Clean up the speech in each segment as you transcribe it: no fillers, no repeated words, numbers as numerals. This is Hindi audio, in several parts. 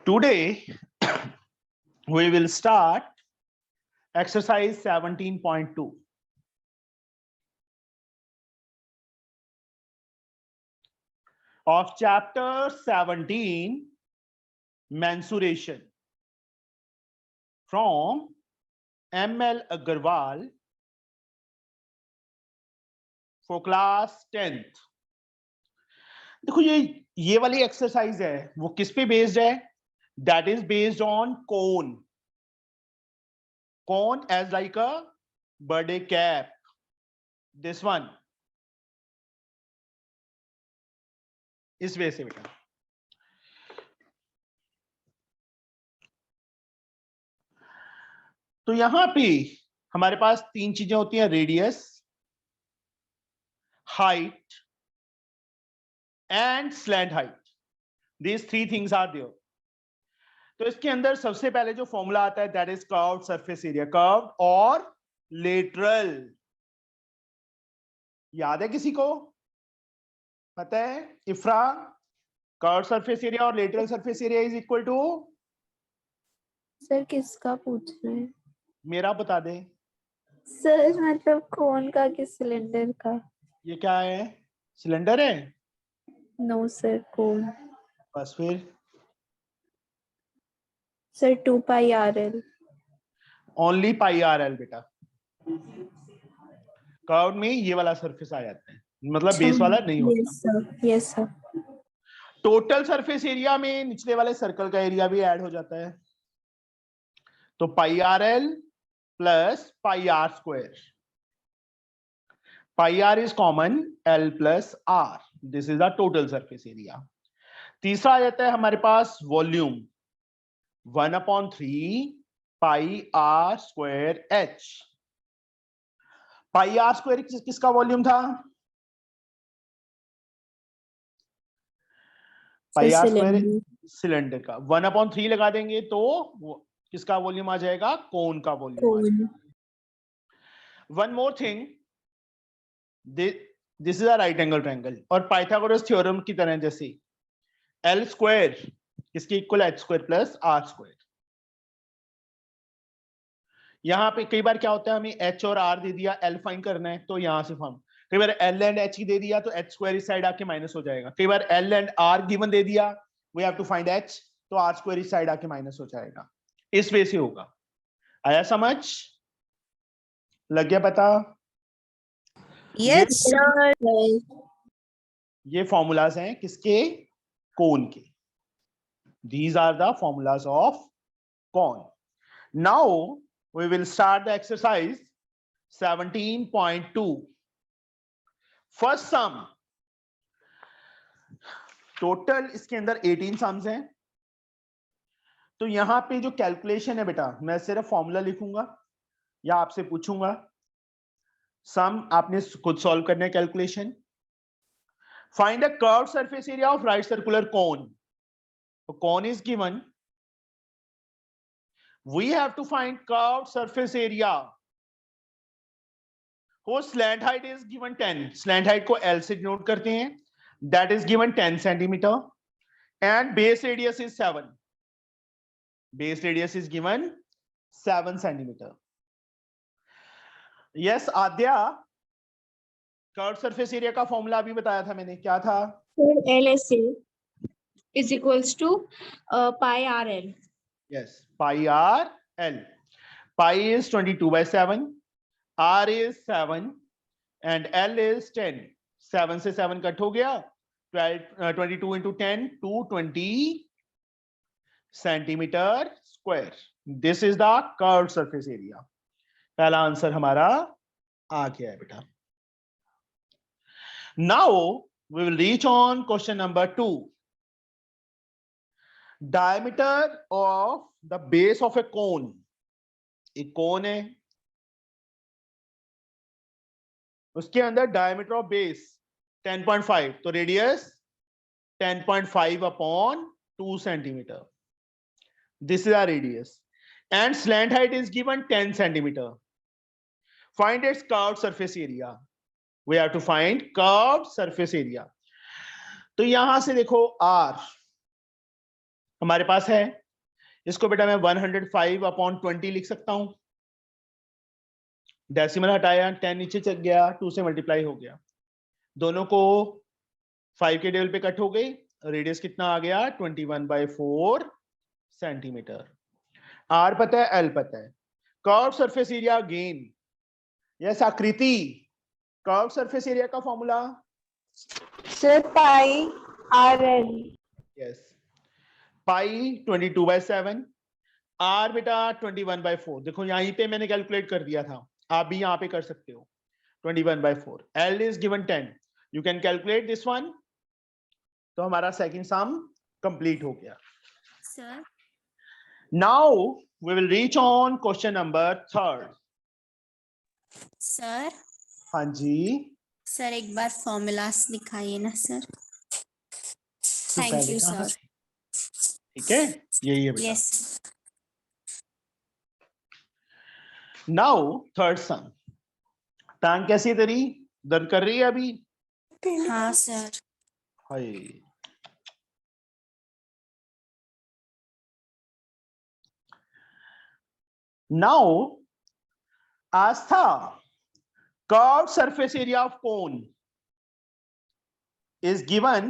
Today we will start exercise 17.2. of chapter 17, mensuration, from M.L. Agarwal for class 10th. देखो ये वाली एक्सरसाइज है वो किस पे बेस्ड है? That is based on cone. Cone as like a birthday cap. This one is way से बेटा. तो यहां पे हमारे पास तीन चीजें होती हैं: radius, height and slant height. These three things are there. तो इसके अंदर सबसे पहले जो फॉर्मूला आता है that is curved surface area. Curved और लेटरल. याद है किसी को? पता है इफ्रा? कर्व्ड सरफेस एरिया और lateral surface area is equal to. Sir किसका पूछ रहे हैं? मेरा बता दे सर मतलब कोन का कि सिलेंडर का? ये क्या है? सिलेंडर है? नो सर, कोन. बस फिर सर 2 पाई RL. ओनली पाई आर एल बेटा. कर्व में ये वाला सरफेस आ जाता है, मतलब बेस वाला नहीं होता. Yes sir, yes sir. Total surface area में निचले वाले सर्कल का एरिया भी ऐड हो जाता है. तो pi R L plus pi R square. Pi R is common, L plus R. This is the total surface area. तीसरा आ जाता है हमारे पास volume. 1/3 pi R square H. Pi R square किसका वॉल्यूम था? पाई आर स्क्वायर सिलेंडर का. 1/3 लगा देंगे तो किसका वॉल्यूम आ जाएगा? कोन का volume. One more thing, this is a right angle triangle और पाइथागोरस थ्योरम की तरह जैसे एल स्क्वायर इसके equal H square plus R square. यहां पे कई बार क्या होता है, हमें एच और आर दे दिया, एल फाइंड करना है तो यहां से हम कई बार एल एंड एच ही दे दिया तो एच स्क्वायर इस साइड आके माइनस हो जाएगा. कई बार एल एंड आर गिवन दे दिया, we have to find H, तो आर स्क्वायर इस साइड आके माइनस हो जाएगा. इस वे से होगा. आया समझ? लग गया पता? Yes sir. ये फॉर्मूलाज हैं किसके? कोन के. These are the formulas of cone. Now we will start the exercise 17.2. First sum. Total इसके अंदर 18 सम्स हैं. तो यहां पे जो कैलकुलेशन है बेटा, मैं सिर्फ फॉर्मूला लिखूंगा या आपसे पूछूंगा. सम आपने खुद सॉल्व करना है. Calculation. Find a curved surface area of right circular cone. Cone is given. We have to find curved surface area. whose slant height is given 10. Slant height को L से denote करते हैं. That is given 10 centimeter. And base radius is 7. Base radius is given 7 centimeter. Yes, Adya. Curved surface area का फॉर्मूला अभी बताया था मैंने. क्या था? LSA is equals to pi RL. Yes, pi r L. Pi is 22/7. R is 7 and L is 10. 7 से 7 कट हो गया. 22 into 10 220 centimeter square. This is the curved surface area. पहला आंसर हमारा आ गया है बेटा. Now we will reach on question number 2. Diameter of the base of a cone. एक कोन है, उसके अंदर डायमीटर ऑफ बेस 10.5, तो radius 10.5/2 centimeter. This is our radius. And slant height is given 10 centimeter. Find its curved surface area. We have to find curved surface area. तो यहां से देखो r हमारे पास है, इसको बेटा मैं 105/20 लिख सकता हूं। डेसिमल हटाया, 10 नीचे चल गया, 2 से मल्टीप्लाई हो गया, दोनों को 5 के टेबल पे कट हो गई, रेडियस कितना आ गया 21/4 सेंटीमीटर। आर पता है, एल पता है। Curve surface area gain, yes Aakriti, curve surface area का formula sir pi R L. Yes, pi 22/7, R बेटा 21/4। देखो यहीं पे मैंने कैलकुलेट कर दिया था, आप भी यहाँ पे कर सकते हो। 21/4, L is given 10, you can calculate this one. तो हमारा सेकंड सम कंप्लीट हो गया। Sir now we will reach on question number 3। Sir हाँ जी, सर एक बार फॉर्मूलास दिखाइए ना सर। तो थैंक पहले यू कहाँ सर। थे? ठीक है, यही है बेटा। यस नाउ थर्ड सम। टांग कैसी है तेरी, दर्द कर रही है अभी? हाँ sir. Hi, now Aastha, curved surface area of cone is given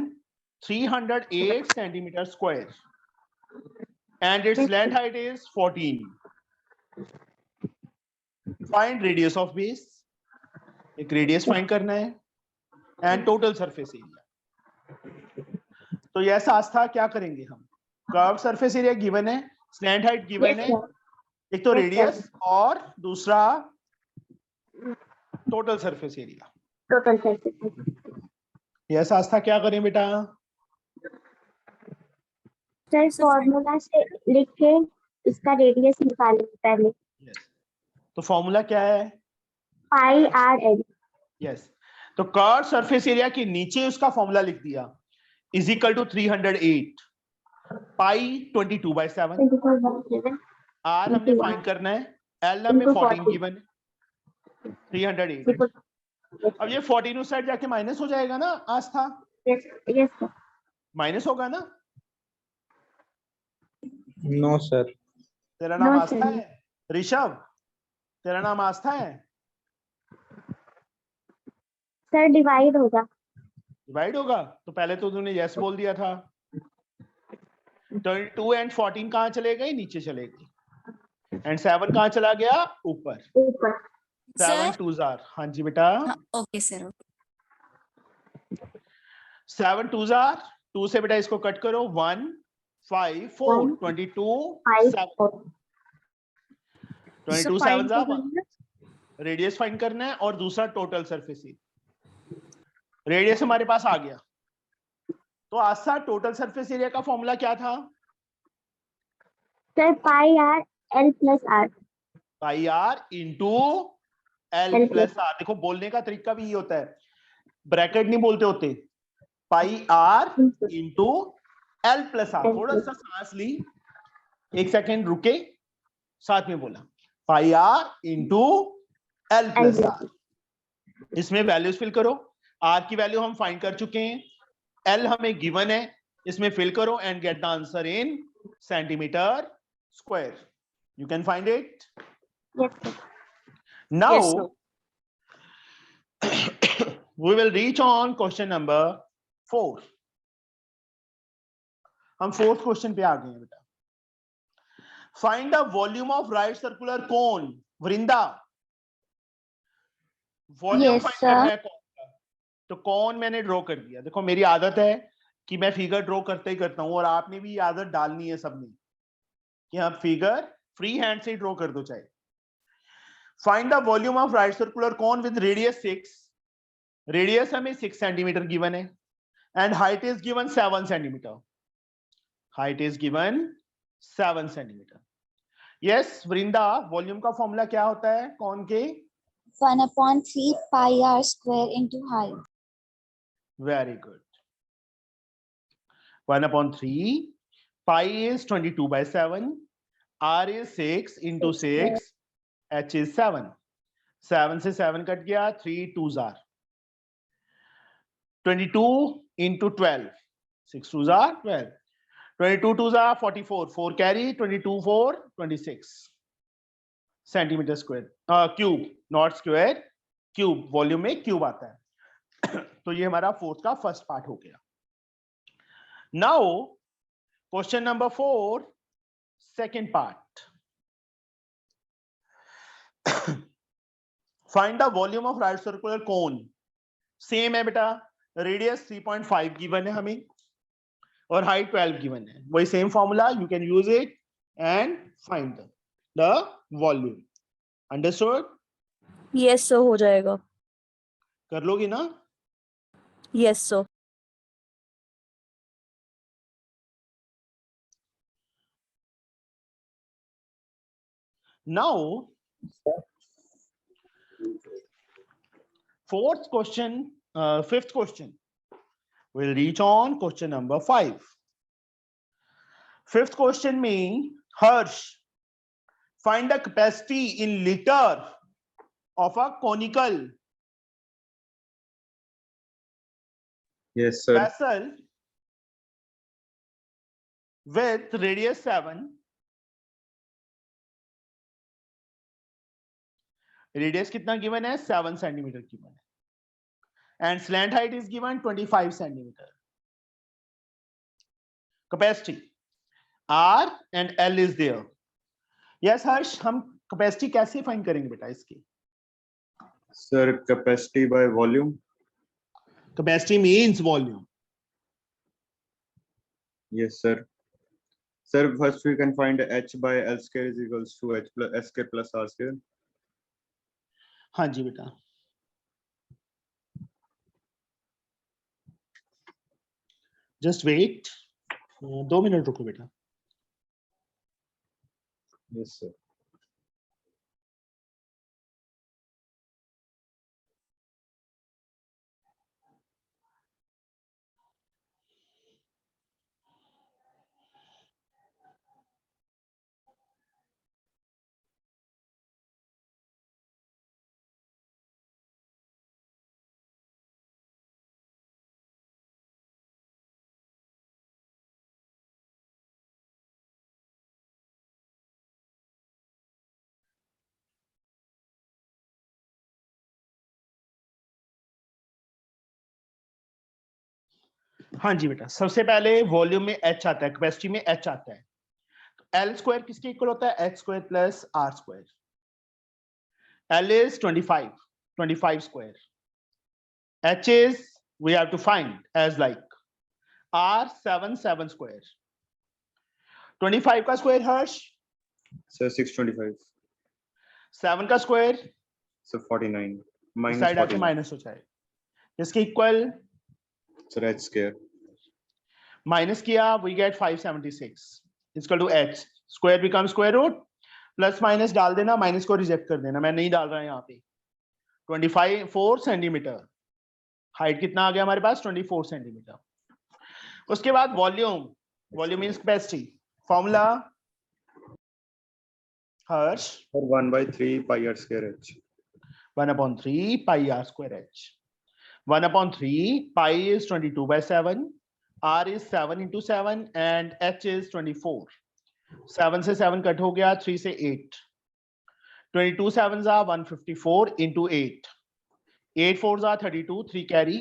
308 centimeter square and its land height is 14. Find radius of base, एक radius find करना है, and total surface area. तो यह आस्था क्या करेंगे हम? curved surface area given है, slant height given है, एक तो radius और दूसरा total surface area. Total surface. यह आस्था क्या करें बेटा? सर फॉर्मूला से लिख के इसका रेडियस निकालेंगे पहले। Yes. तो फॉर्मूला क्या है? Pi R L. यस, तो कर्व सरफेस एरिया के नीचे उसका फॉर्मूला लिख दिया, is equal to 308 pi 22/7। R हमने फाइंड करना है, एल हमें 14 गिवन है, 308। अब ये 14 उस साइड जाके माइनस हो जाएगा ना आस्था? Yes sir. माइनस होगा ना? No sir. तेरा नाम No, आस्था sir. है ऋषभ? तेरा नाम आस्था है? सर डिवाइड होगा। डिवाइड होगा, तो पहले तो तूने यस बोल दिया था। 22 एंड 14 कहाँ चले गए? नीचे चले गए, एंड 7 कहाँ चला गया? ऊपर। ऊपर। 7 सर 2s are, हाँ जी बेटा, ओके सर। 7 2s are, 2 से बेटा इसको कट करो, 1 5 4 22 फाइव 7, फोर। 22 7 रेडियस फाइंड करना है और दूसरा टोटल सरफेस एरिया। रेडियस हमारे पास आ गया, तो आस्था टोटल सरफेस एरिया का फॉर्मूला क्या था? Sir pi R L plus R. Pi R into L L plus R. देखो बोलने का तरीका भी ये होता है, ब्रैकेट नहीं बोलते होते, pi R into L plus R. थोड़ा सा सांस ली, एक सेकेंड रुके, साथ में बोला pi R into L plus R. इसमें वैल्यूज फिल करो, आर की वैल्यू हम फाइंड कर चुके हैं, एल हमें गिवन है, इसमें फिल करो and get the answer in centimetre square. You can find it now. we will reach on question number 4. हम फोर्थ क्वेश्चन पे आ गए हैं बेटा। Find the volume of right circular cone. Vrinda, volume Yes, find sir. करना है कौन का, तो कौन मैंने ड्रॉ कर दिया। देखो मेरी आदत है कि मैं फिगर ड्रॉ करते ही करता हूं, और आपने भी आदत डालनी है सबने कि आप फिगर फ्री हैंड से ड्रॉ कर दो चाहे। Find the volume of right circular cone with radius 6। Radius हमें 6 सेंटीमीटर गिवन है and height is given 7 centimetre. Height is given 7 centimetre. Yes Vrinda, volume का फॉर्मूला क्या होता है कौन के? 1/3 pi r square into height. Very good. 1/3 pi is 22/7, r is 6 into 6, h is 7. 7 से 7 कट गया, 3 2s are 22 into 12. 6 2s are 12. 22 2s are 44. 4 carry, 22 4, 26 centimeter square. Cube, not square, cube. Volume में क्यूब आता है. तो ये हमारा फोर्थ का फर्स्ट पार्ट हो गया. Now question number 4, second part. Find the volume of right circular cone. Same है बेटा, रेडियस 3.5 गिवन है हमें और हाइट 12 गिवन है. वही same formula, you can use it and find the volume. Understood? Yes sir, हो जाएगा. कर लोगी ना? Yes sir. Now, fourth question, fifth question. We'll reach on question number 5. Fifth question means, Harsh, find the capacity in liter of a conical Yes, sir. vessel with radius 7. Radius कितना given है? 7 centimeter given है. And slant height is given 25 centimeter. Capacity R and L is there. Yes, Harsh, हम capacity कैसे find करेंगे बेटा इसकी? Sir, capacity by volume. Capacity means volume. Yes, sir. Sir, first we can find H by L square is equals to H plus S square plus R square. हाँ जी बेटा. Just wait. 2 मिनट रुको बेटा. Yes, sir. हाँ जी बेटा, सबसे पहले वॉल्यूम में H आता है, कैपेसिटी में H आता है. L स्क्वायर किसके इक्वल होता है? H square plus R square. L is 25 square. H is, we have to find as like R 7 square. 25 का स्क्वायर हर्ष? Sir, 625. 7 का स्क्वायर? So 49. Minus साइड आके 49. माइनस हो जाए. इसके equal? Sir, H square. Minus किया, we get 576 equal to H. Square become square root, plus minus डाल देना, माइनस को रिजेक्ट कर देना. मैं नहीं डाल रहा यहाँ पे. 4 सेंटीमीटर. हाइट कितना आ गया हमारे पास? 24 सेंटीमीटर. उसके बाद volume. Volume means capacity. Formula Harsh? 1/3 pi R square H. 1/3 pi R square H. 1/3 pi is 22/7. R is 7 into 7 and H is 24. 7 से 7 कट हो गया, 3 से 8. 22 sevens are 154 into 8. 8 fours are 32, 3 carry,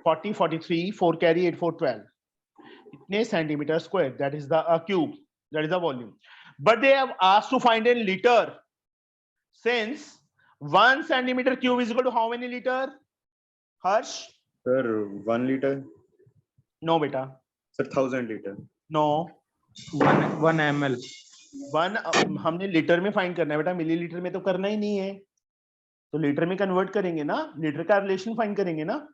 40, 43, 4 carry, 8 4 12. Itne centimeter square, that is the cube, that is the volume. But they have asked to find in liter. Since 1 centimeter cube is equal to how many liter? Harsh? Sir, 1 liter. No beta. Sir, 1000 liter. No. 1 ml. 1 हमने लीटर में फाइंड करना है बेटा, मिलीलीटर में तो करना ही नहीं है. तो लीटर में कन्वर्ट करेंगे ना, लीटर का रिलेशन फाइंड करेंगे ना.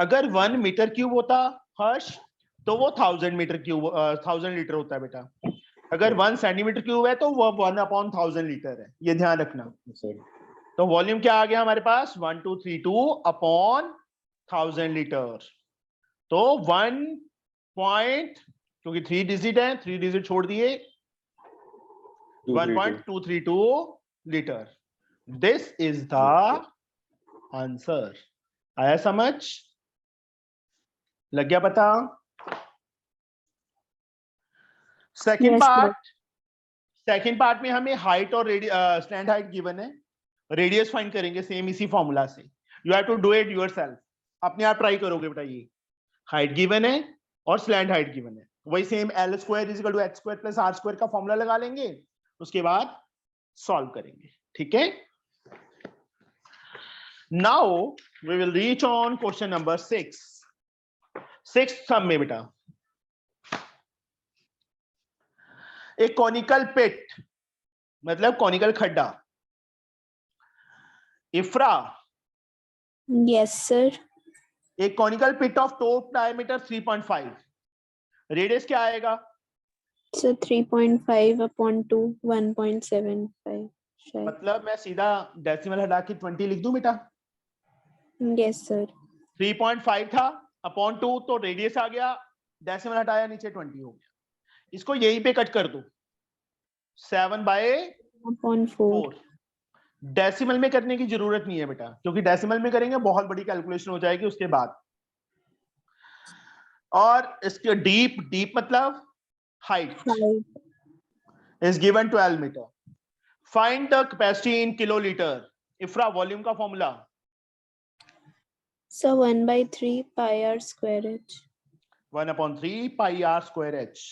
अगर 1 मीटर क्यूब होता हर्ष तो वो 1000 मीटर क्यूब 1000 लीटर होता है बेटा. अगर 1 सेंटीमीटर क्यूब है तो वो 1/1000 लीटर है, ये ध्यान रखना. Sir. तो वॉल्यूम क्या आ गया हमारे पास? 1232/1000 लीटर. तो 1 पॉइंट, क्योंकि 3 डिजिट है, 3 डिजिट छोड़ दिए, 1.232 liter. This is the answer. आया समझ? लग गया पता? Second Yes, sir. पार्ट में हमें हाइट और स्लैंट हाइट गिवन है, रेडियस फाइंड करेंगे सेम इसी फॉर्मूला से. You have to do it yourself. अपने आप ट्राई करोगे बेटा. ये हाइट गिवन है और स्लैंट हाइट गिवन है, वही same L square is equal to h square plus r square का फॉर्मूला लगा लेंगे, उसके बाद सॉल्व करेंगे. ठीक है. Now we will reach on question number 6 sum में बेटा. एक कॉनिकल पिट मतलब कॉनिकल खड्डा. Ifra, Yes, sir. एक conical pit of top diameter 3.5, radius क्या आएगा? So 3.5 upon 2, 1.75. शायद. मतलब मैं सीधा डेसिमल हटा के 20 लिख दूं बेटा. Yes, sir. 3.5 था अपॉन 2 तो रेडियस आ गया, डेसिमल हटाया नीचे 20 हो गया. इसको यहीं पे कट कर दो 7/4. Upon 4. डेसिमल में करने की जरूरत नहीं है बेटा, क्योंकि डेसिमल में करेंगे बहुत बड़ी कैलकुलेशन हो जाएगी उसके बाद. और इसके डीप मतलब height 5. is given 12 meter. Find the capacity in kiloliter. इफ्रा volume का formula. So 1/3 pi r square h. 1/3 pi r square h.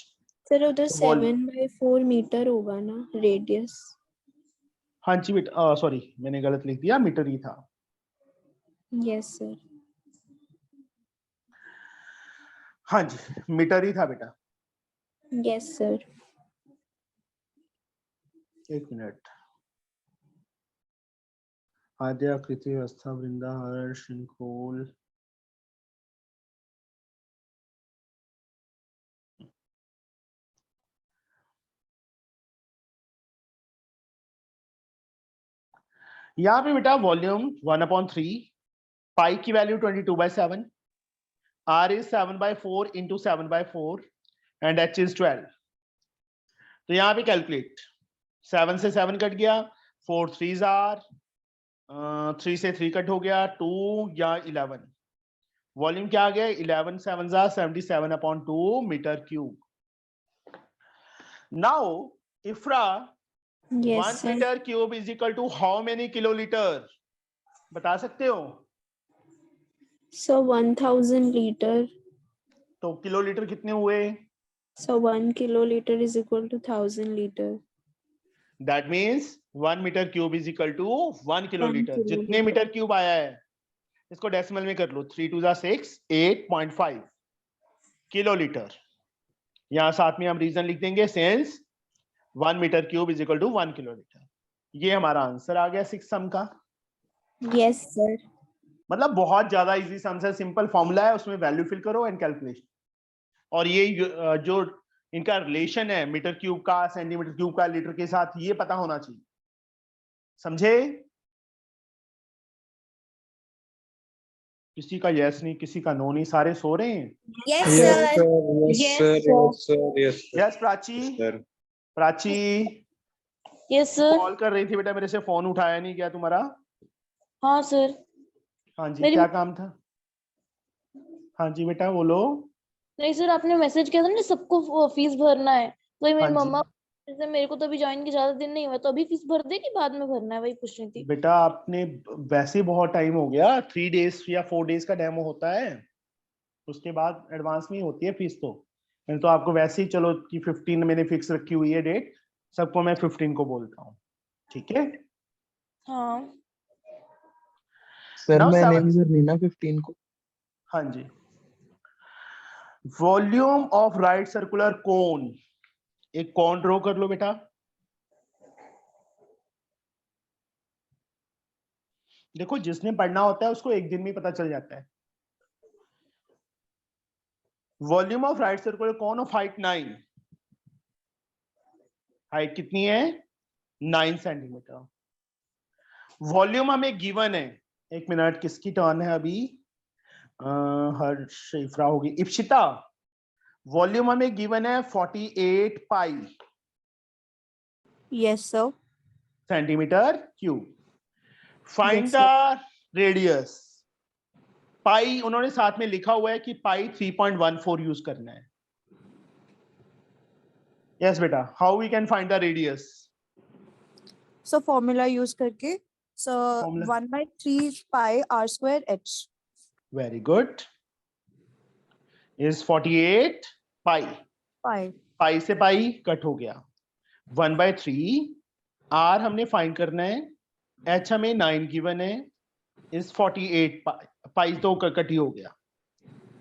Sir उधर तो वॉल- 7/4 मीटर होगा ना रेडियस? हाँ जी बेटा, सॉरी मैंने गलत लिख दिया, मीटर ही था. Yes sir. हाँ जी मीटर ही था बेटा. Yes sir. एक मिनट. आद्य आकृति व्यवस्था वृंदा हर शृंखोल. यहाँ पे बेटा वॉल्यूम 1/3, पाई की value 22/7, r is 7/4 into 7/4 and h is 12. तो यहाँ पे कैलकुलेट. 7 से 7 कट गया, 4 3s are 3 से 3 कट हो गया 2 या 11. वॉल्यूम क्या आ गया? 11 7s are 77/2 metre cube. Now Ifra, yes 1 सर. Metre cube is equal to how many kilolitre? बता सकते हो? So 1000 litre. तो किलोलीटर कितने हुए? So 1 kiloliter is equal to 1000 liter. That means 1 metre cube is equal to 1 kilolitre. Kilolitre. जितने मीटर क्यूब आया है इसको डेसिमल में कर लो. 3 2 6 8.5 किलोलीटर. यहाँ साथ में हम रीजन लिख देंगे since 1 metre cube is equal to 1 kilolitre. ये हमारा आंसर आ गया 6 सम का. Yes sir. मतलब बहुत ज्यादा इजी सम्स है, सिंपल फॉर्मूला है, उसमें वैल्यू फिल करो एंड कैलकुलेशन. और ये जो इनका रिलेशन है मीटर क्यूब का सेंटीमीटर क्यूब का लीटर के साथ, ये पता होना चाहिए. समझे? किसी का यस नहीं, किसी का नो नहीं, सारे सो रहे हैं. Yes Yes, sir. sir. Yes, sir. Yes, sir. Yes Prachi. Sir. Prachi yes sir. Call कर रही थी बेटा मेरे से, फोन उठाया नहीं क्या तुम्हारा? हाँ सर. हाँ जी मेरी- क्या काम था? हाँ जी बेटा बोलो. नहीं सर, आपने मैसेज किया था ना सबको फीस भरना है, तो मेरी हाँ जी. मम्मा जैसे मेरे को तो अभी ज्वाइन के ज्यादा दिन नहीं हुआ, तो अभी फीस भर दे कि बाद में भरना है, वही पूछ रही थी. बेटा आपने वैसे बहुत टाइम हो गया, 3 days या 4 days का डेमो होता है, उसके बाद एडवांस में ही होती है फीस. तो मैंने तो आपको वैसे ही चलो कि 15 मैंने फिक्स रखी हुई है डेट, सबको मैं 15 को बोलता हूँ. ठीक है. हाँ सर Now मैंने seven. भी भरनी ना 15 को. हाँ जी. Volume of right circular cone. एक कोन ड्रॉ कर लो बेटा. देखो जिसने पढ़ना होता है उसको एक दिन में पता चल जाता है. Volume of right circular cone of height 9. Height कितनी है? 9 सेंटीमीटर. वॉल्यूम हमें गिवन है. एक मिनट, किसकी टर्न है अभी? हर्ष इफ्रा होगी. इप्शिता, वॉल्यूम हमें गिवन है 48 pi Yes, sir. Centimetre cube. Find Yes, the radius. Pi उन्होंने साथ में लिखा हुआ है कि पाई 3.14 यूज करना है। यस बेटा, how we can find the radius? So formula use करके, so Formula. 1/3 pi r square h. Very good, is 48 pi. Pi. पाई से पाई कट हो गया, 1/3 आर हमने फाइंड करना है, एच हमें 9 गिवन है, इज 48 पाई। पाई तो कट ही हो गया।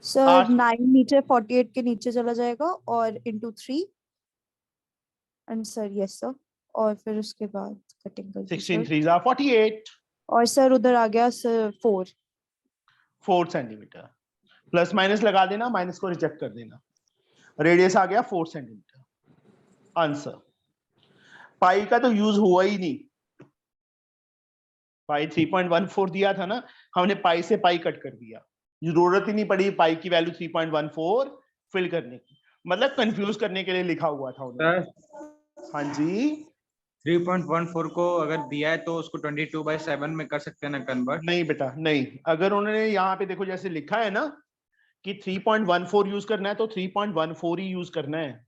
So R- 9 मीटर 48 के नीचे चला जाएगा और into 3 and sir yes sir, और फिर उसके बाद कटिंग कर 16 3s are 48, और सर उधर आ गया सर 4. 4 सेंटीमीटर। प्लस माइनस लगा देना, माइनस को रिजेक्ट कर देना, रेडियस आ गया 4 सेंटीमीटर। आंसर। पाई का तो यूज हुआ ही नहीं, पाई 3.14 दिया था ना, हमने पाई से पाई कट कर दिया, जरूरत ही नहीं पड़ी पाई की वैल्यू 3.14 फिल करने की, मतलब कंफ्यूज करने के लिए लिखा हुआ था उन्होंने। सर हाँ जी, 3.14 को अगर दिया है तो उसको 22/7 में कर सकते हैं ना कन्वर्ट? नहीं बेटा नहीं, अगर उन्होंने यहाँ पे देखो जैसे लिखा है ना कि 3.14 यूज करना है तो 3.14 ही यूज करना है।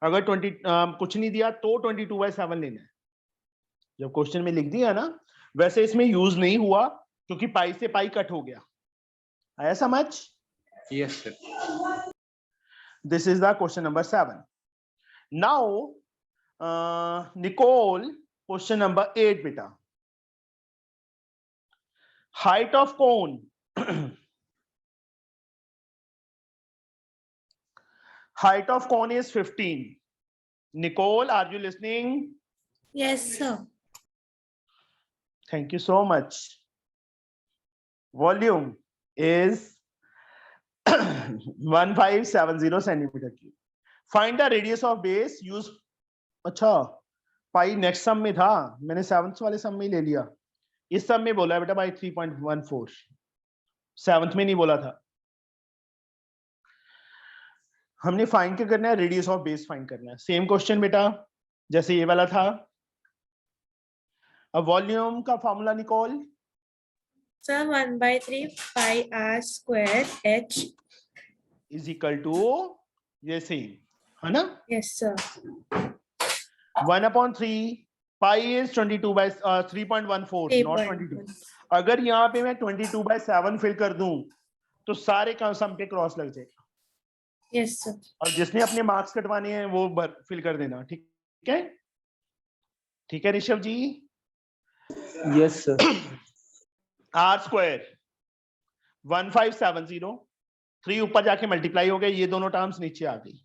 अगर 20 कुछ नहीं दिया तो 22/7 लेना है। जब क्वेश्चन में लिख दिया ना, वैसे इसमें यूज नहीं हुआ क्योंकि पाई से पाई कट हो गया। आया समझ? Yes sir. This is the question number 7। Now Nicole, question number 8 बेटा। Height of cone, height of cone is 15. Nicole, are you listening? Yes, sir. Thank you so much. Volume is 1570 centimeter cube. Find the radius of base. Use अच्छा पाई नेक्स्ट सम में था, मैंने 7th वाले सम में ले लिया, इस सम में बोला है बेटा भाई 3.14, 7th में नहीं बोला था। हमने फाइंड क्या करना है? रेडियस ऑफ बेस फाइंड करना है। सेम क्वेश्चन बेटा जैसे ये वाला था। अब वॉल्यूम का formula Nicole. Sir, 1/3 pi r square h. Is equal to ये सेम है ना, Yes, sir. 1/3 pi is 3.14 not 22। अगर यहाँ पे मैं 22/7 फिल कर दूं तो सारे का सम पे क्रॉस लग जाएगा। Yes, sir. और जिसने अपने मार्क्स कटवाने हैं वो फिल कर देना, ठीक है? ठीक है Rishabh ji? Yes sir. R square 1570, 3 ऊपर जाके मल्टीप्लाई हो गए, ये दोनों टर्म्स नीचे आ गई।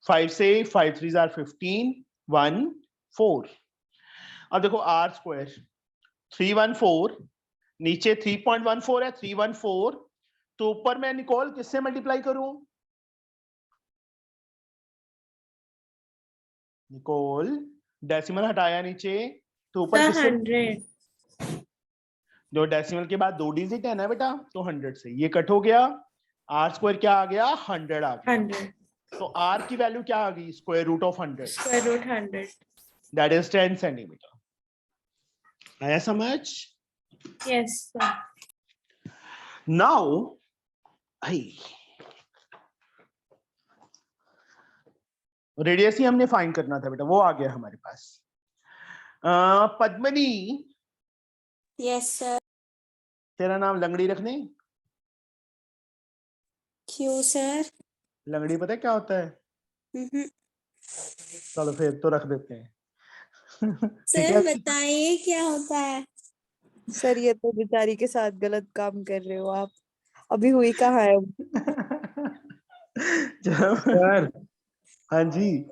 फाइव से 5 3s are 15, 1 4। अब देखो आर स्क्वायर 314, नीचे 3.14 है, 314, तो ऊपर मैं निकोल किससे मल्टीप्लाई करूं? निकोल डेसिमल हटाया नीचे, तो ऊपर Sir, किससे? 100. जो डेसिमल के बाद 2 डिजिट है ना बेटा, तो 100 से ये कट हो गया, आर स्क्वायर क्या आ गया? 100 आ गया। 100. तो आर की वैल्यू क्या आ गई? Square root of 100, Square root 100. That is 10 centimetre. आया समझ? Yes, sir. नाउ रेडियस ही हमने फाइंड करना था बेटा, वो आ गया हमारे पास। Padmini, Yes, sir. तेरा नाम लंगड़ी रखने? Q, sir. लंगड़ी पता है क्या होता है? Mhm. चलो फिर तो रख देते हैं। ठीक सर है? बताइए क्या होता है? सर ये तो बेचारी के साथ गलत काम कर रहे हो आप, अभी हुई कहाँ है? चलो, सर हाँ जी,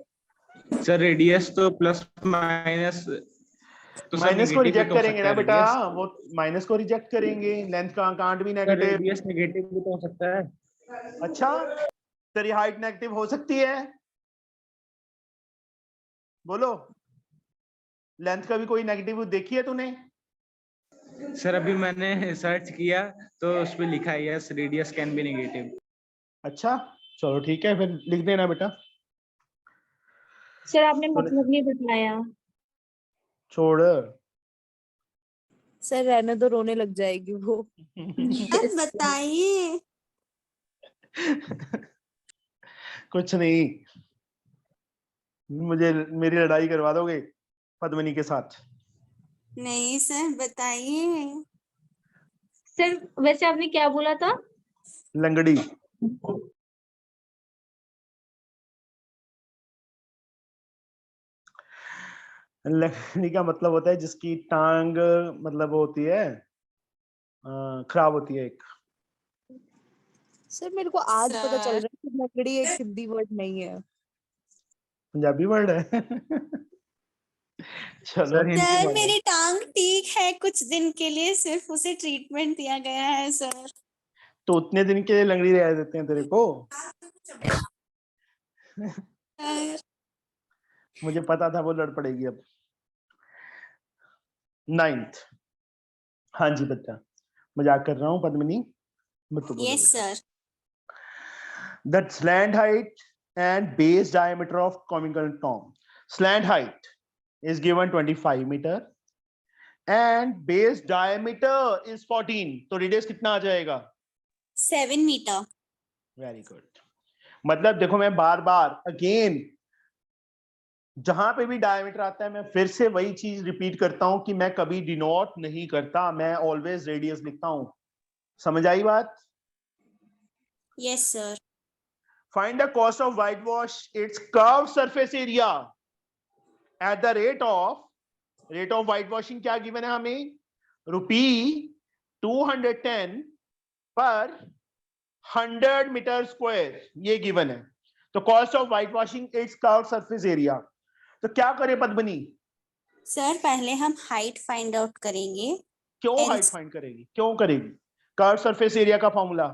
सर रेडियस तो प्लस माइनस तो सब माइनस को नेगेटिव भी रिजेक्ट तो हो करेंगे सकता ना है बेटा, रेडियस। वो माइनस को रिजेक्ट करेंगे, लेंथ का कांट भी सर नेगेटिव। रेडियस नेगेटिव भी तो हो सकता है। अच्छा, तेरी हाइट नेगेटिव हो सकती है? बोलो, लेंथ का भी कोई नेगेटिव देखी है तूने? सर अभी मैंने सर्च किया तो उस पे लिखा है yes radius can be negative. अच्छा चलो ठीक है, फिर लिख देना बेटा। सर आपने मतलब नहीं बताया। छोड़, सर रहने दो, रोने लग जाएगी वो। सर बताइए। कुछ नहीं, मुझे मेरी लड़ाई करवा दोगे पद्मिनी के साथ? नहीं सर बताइए। सर वैसे आपने क्या बोला था? लंगड़ी। लंगड़ी का मतलब होता है जिसकी टांग मतलब वो होती है खराब होती है एक। सर मेरे को आज पता चल सर। रहा है कि लकड़ी एक हिंदी वर्ड नहीं है। पंजाबी वर्ड है। चलो सर हिंदी सर वर्ड है। मेरी टांग ठीक है, कुछ दिन के लिए सिर्फ उसे ट्रीटमेंट दिया गया है सर। तो उतने दिन के लिए लंगड़ी रह देते हैं तेरे को? सर, मुझे पता था वो लड़ पड़ेगी अब। 9th। हाँ जी बच्चा, मजाक कर रहा हूँ पद्मिनी, मत तो बोलो यस बेटा। Sir. That slant height and base diameter of conical tomb. Slant height is given 25 meter and base diameter is 14. तो radius कितना आ जाएगा? 7 मीटर। Very good. मतलब देखो मैं बार बार अगेन जहां पे भी डायमीटर आता है मैं फिर से वही चीज रिपीट करता हूं कि मैं कभी डिनोट नहीं करता, मैं ऑलवेज रेडियस लिखता हूं। समझ आई बात? Yes sir. Find the cost of whitewash its curved surface area at the rate of whitewashing क्या given है हमें? ₹210 पर 100 मीटर स्क्वायर ये given है। तो cost of whitewashing its curved surface area, तो क्या करें पद्मिनी? सर पहले हम हाइट फाइंड आउट करेंगे। क्यों Else- हाइट फाइंड करेगी? क्यों करेगी? कर्व सरफेस एरिया का फॉर्मूला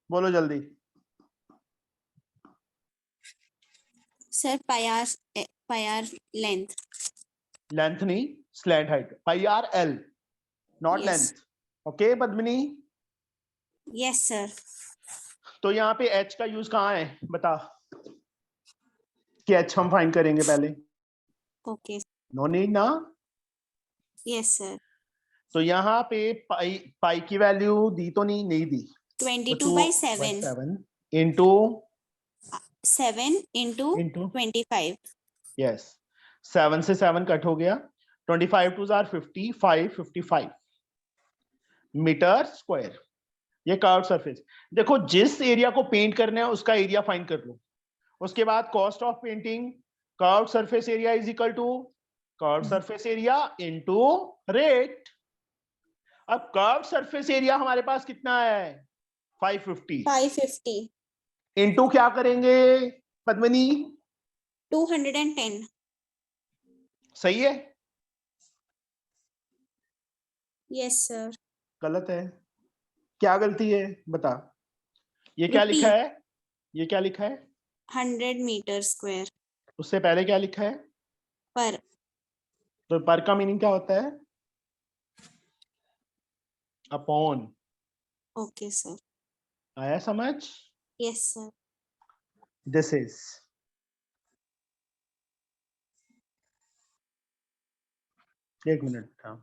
बोलो जल्दी। Sir pi R length. लेंथ नहीं, slant height, pi R L, not Yes. Length. Okay Padmini? Yes sir. तो यहाँ पे एच का यूज कहाँ है बता, कि एच हम फाइंड करेंगे पहले? ओके। नो नीड ना। Yes sir. तो यहाँ पे पाई की वैल्यू दी तो नहीं दी। 22/7 इंटू 7 into इंटू 25। यस, 7 से 7 कट हो गया, 25 2 आर 50, 55 मीटर स्क्वायर। ये कर्व सरफेस। देखो जिस एरिया को पेंट करना है उसका एरिया फाइंड कर लो, उसके बाद cost of painting curve surface area is equal to curve surface area into rate. अब कर्व सरफेस एरिया हमारे पास कितना है? 550 550 इनटू क्या करेंगे पद्मिनी? 210। सही है? Yes sir. गलत है? क्या गलती है बता? ये क्या रुपी। लिखा है? ये क्या लिखा है? 100 मीटर स्क्वायर उससे पहले क्या लिखा है? पर। तो पर का मीनिंग क्या होता है? अपॉन। Okay sir. आया समझ? Yes sir. दिस इज एक मिनट था।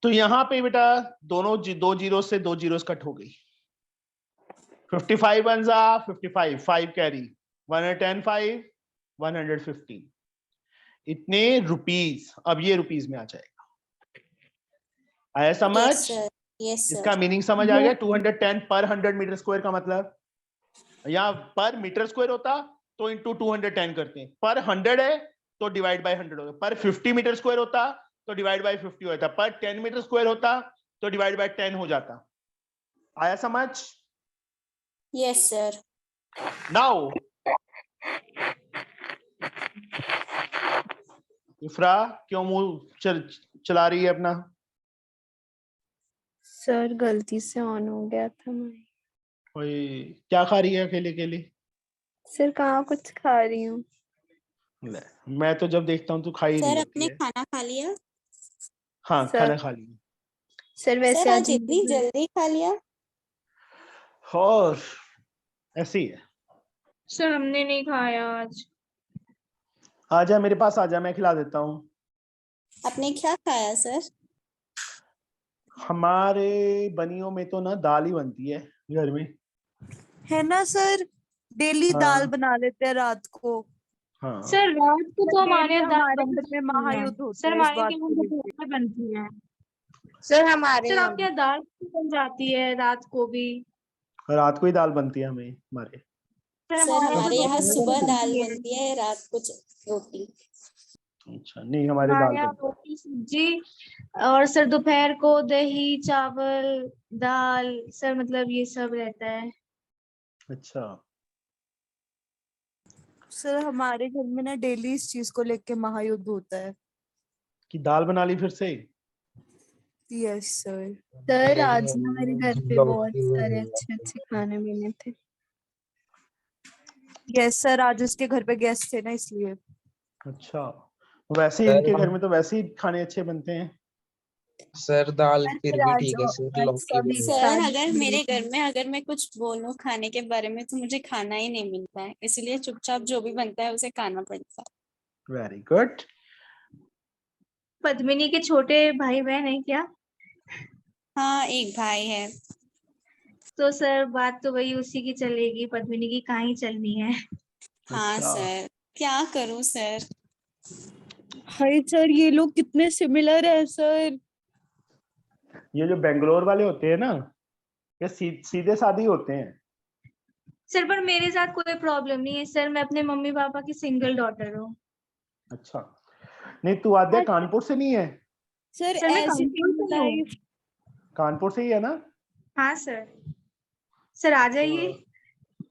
तो यहाँ पे बेटा दोनों दो जीरो से दो जीरोस कट हो गई। 55 वन जा 55, 5 कैरी, 110 5 150 इतने रुपीस। अब ये रुपीस में आ जाएगा। आया समझ? Yes sir. Yes sir. इसका मीनिंग समझ आ गया? 210 पर 100 मीटर स्क्वायर का मतलब, यहाँ पर मीटर स्क्वायर होता तो इंटू 210 करते हैं, पर 100 है तो डिवाइड बाय 100 होगा, पर 50 मीटर स्क्वायर होता तो डिवाइड बाय 50 होता, पर 10 मीटर स्क्वायर होता तो डिवाइड बाय 10 हो जाता। आया समझ? Yes sir. नाउ इफ्रा क्यों मुंह चला रही है अपना? सर गलती से ऑन हो गया था मैं। ओए क्या खा रही है अकेले अकेले? सर कहाँ कुछ खा रही हूँ। ले, मैं तो जब देखता हूँ तू खा ही रही सर होती आपने है। खाना खा लिया? हाँ सर खाना खा लिया। सर वैसे सर आज आज इतनी जल्दी खा लिया? और ऐसे ही है। सर हमने नहीं खाया आज। आजा मेरे पास, आजा, मैं खिला देता हूँ। आपने क्या खाया सर? हमारे बनियों में तो ना दाल ही बनती है घर में। है ना सर, डेली दाल हाँ बना लेते हैं रात को। हाँ। सर रात को तो हमारे डेली यहाँ दाल हमारे घर बनती में है। महायुद्ध होता सर है इस हमारे बात यहाँ को दोपहर लेके। में बनती है। सर हमारे सर यहाँ आपके यहाँ दाल भी बन जाती है रात को भी? रात को ही दाल बनती है हमें हमारे। सर हमारे हमारे यहाँ दोपहर सुबह में दाल बनती है। बनती है, रात को रोटी। अच्छा, नहीं हमारे हमारे दाल यहाँ बनती रोटी सब्जी, और सर दोपहर को दही चावल दाल, सर मतलब ये सब रहता है। है। अच्छा, सर हमारे घर में ना डेली इस चीज को लेके महायुद्ध होता है। कि दाल बना ली फिर से? Yes sir. सर आज ना मेरे घर पे बहुत सारे अच्छे अच्छे खाने बने थे। यस सर, आज उसके घर पे गेस्ट थे ना इसलिए। अच्छा, वैसे ही इनके घर में तो वैसे ही खाने अच्छे बनते हैं। सर दाल फिर भी आज ठीक है सर, आज लौकी सब भी एक नहीं। सर साथ अगर बने मेरे थे। घर में अगर मैं कुछ बोलूं खाने के बारे में तो मुझे खाना ही नहीं मिलता है, इसलिए चुपचाप जो भी बनता है उसे खाना पड़ता है। Very good. पद्मिनी के छोटे भाई बहन है क्या? हाँ, एक भाई है। तो सर बात तो वही उसी की चलेगी, पद्मिनी की कहाँ ही चलनी है। हाँ अच्छा, सर, क्या करूं सर? हाय सर, ये लोग कितने सिमिलर है सर। ये जो बेंगलोर वाले होते हैं ना, ये सीधे साधे होते हैं। सर पर मेरे साथ कोई प्रॉब्लम नहीं है सर, मैं अपने मम्मी पापा की सिंगल डॉटर हूँ। अच्छा, नहीं तू आद्या कानपुर से नहीं है? सर सर मैं ऐसी कानपुर से हूँ। लाइफ। कानपुर से ही है ना? हाँ सर। सर आ जाइए।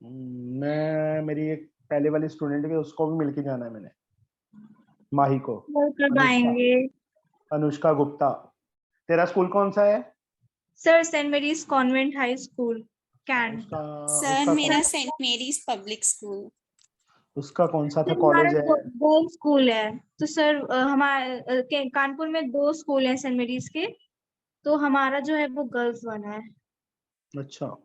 मैं मेरी एक पहले वाली स्टूडेंट है, उसको भी मिलके जाना है मैंने, माही को। सर कब अनुष्का, आएंगे? अनुष्का गुप्ता। तेरा स्कूल कौन सा है? Sir saint Mary's convent high school cantt. उसका सर उसका मेरा कौन सेंट मेरीज पब्लिक स्कूल। उसका कौन सा था सर हमारा कॉलेज है? गर्ल्स स्कूल है। तो सर हमारे कानपुर में 2 स्कूल हैं सेंट मेरीज के, तो हमारा जो है वो गर्ल्स वाला है। अच्छा,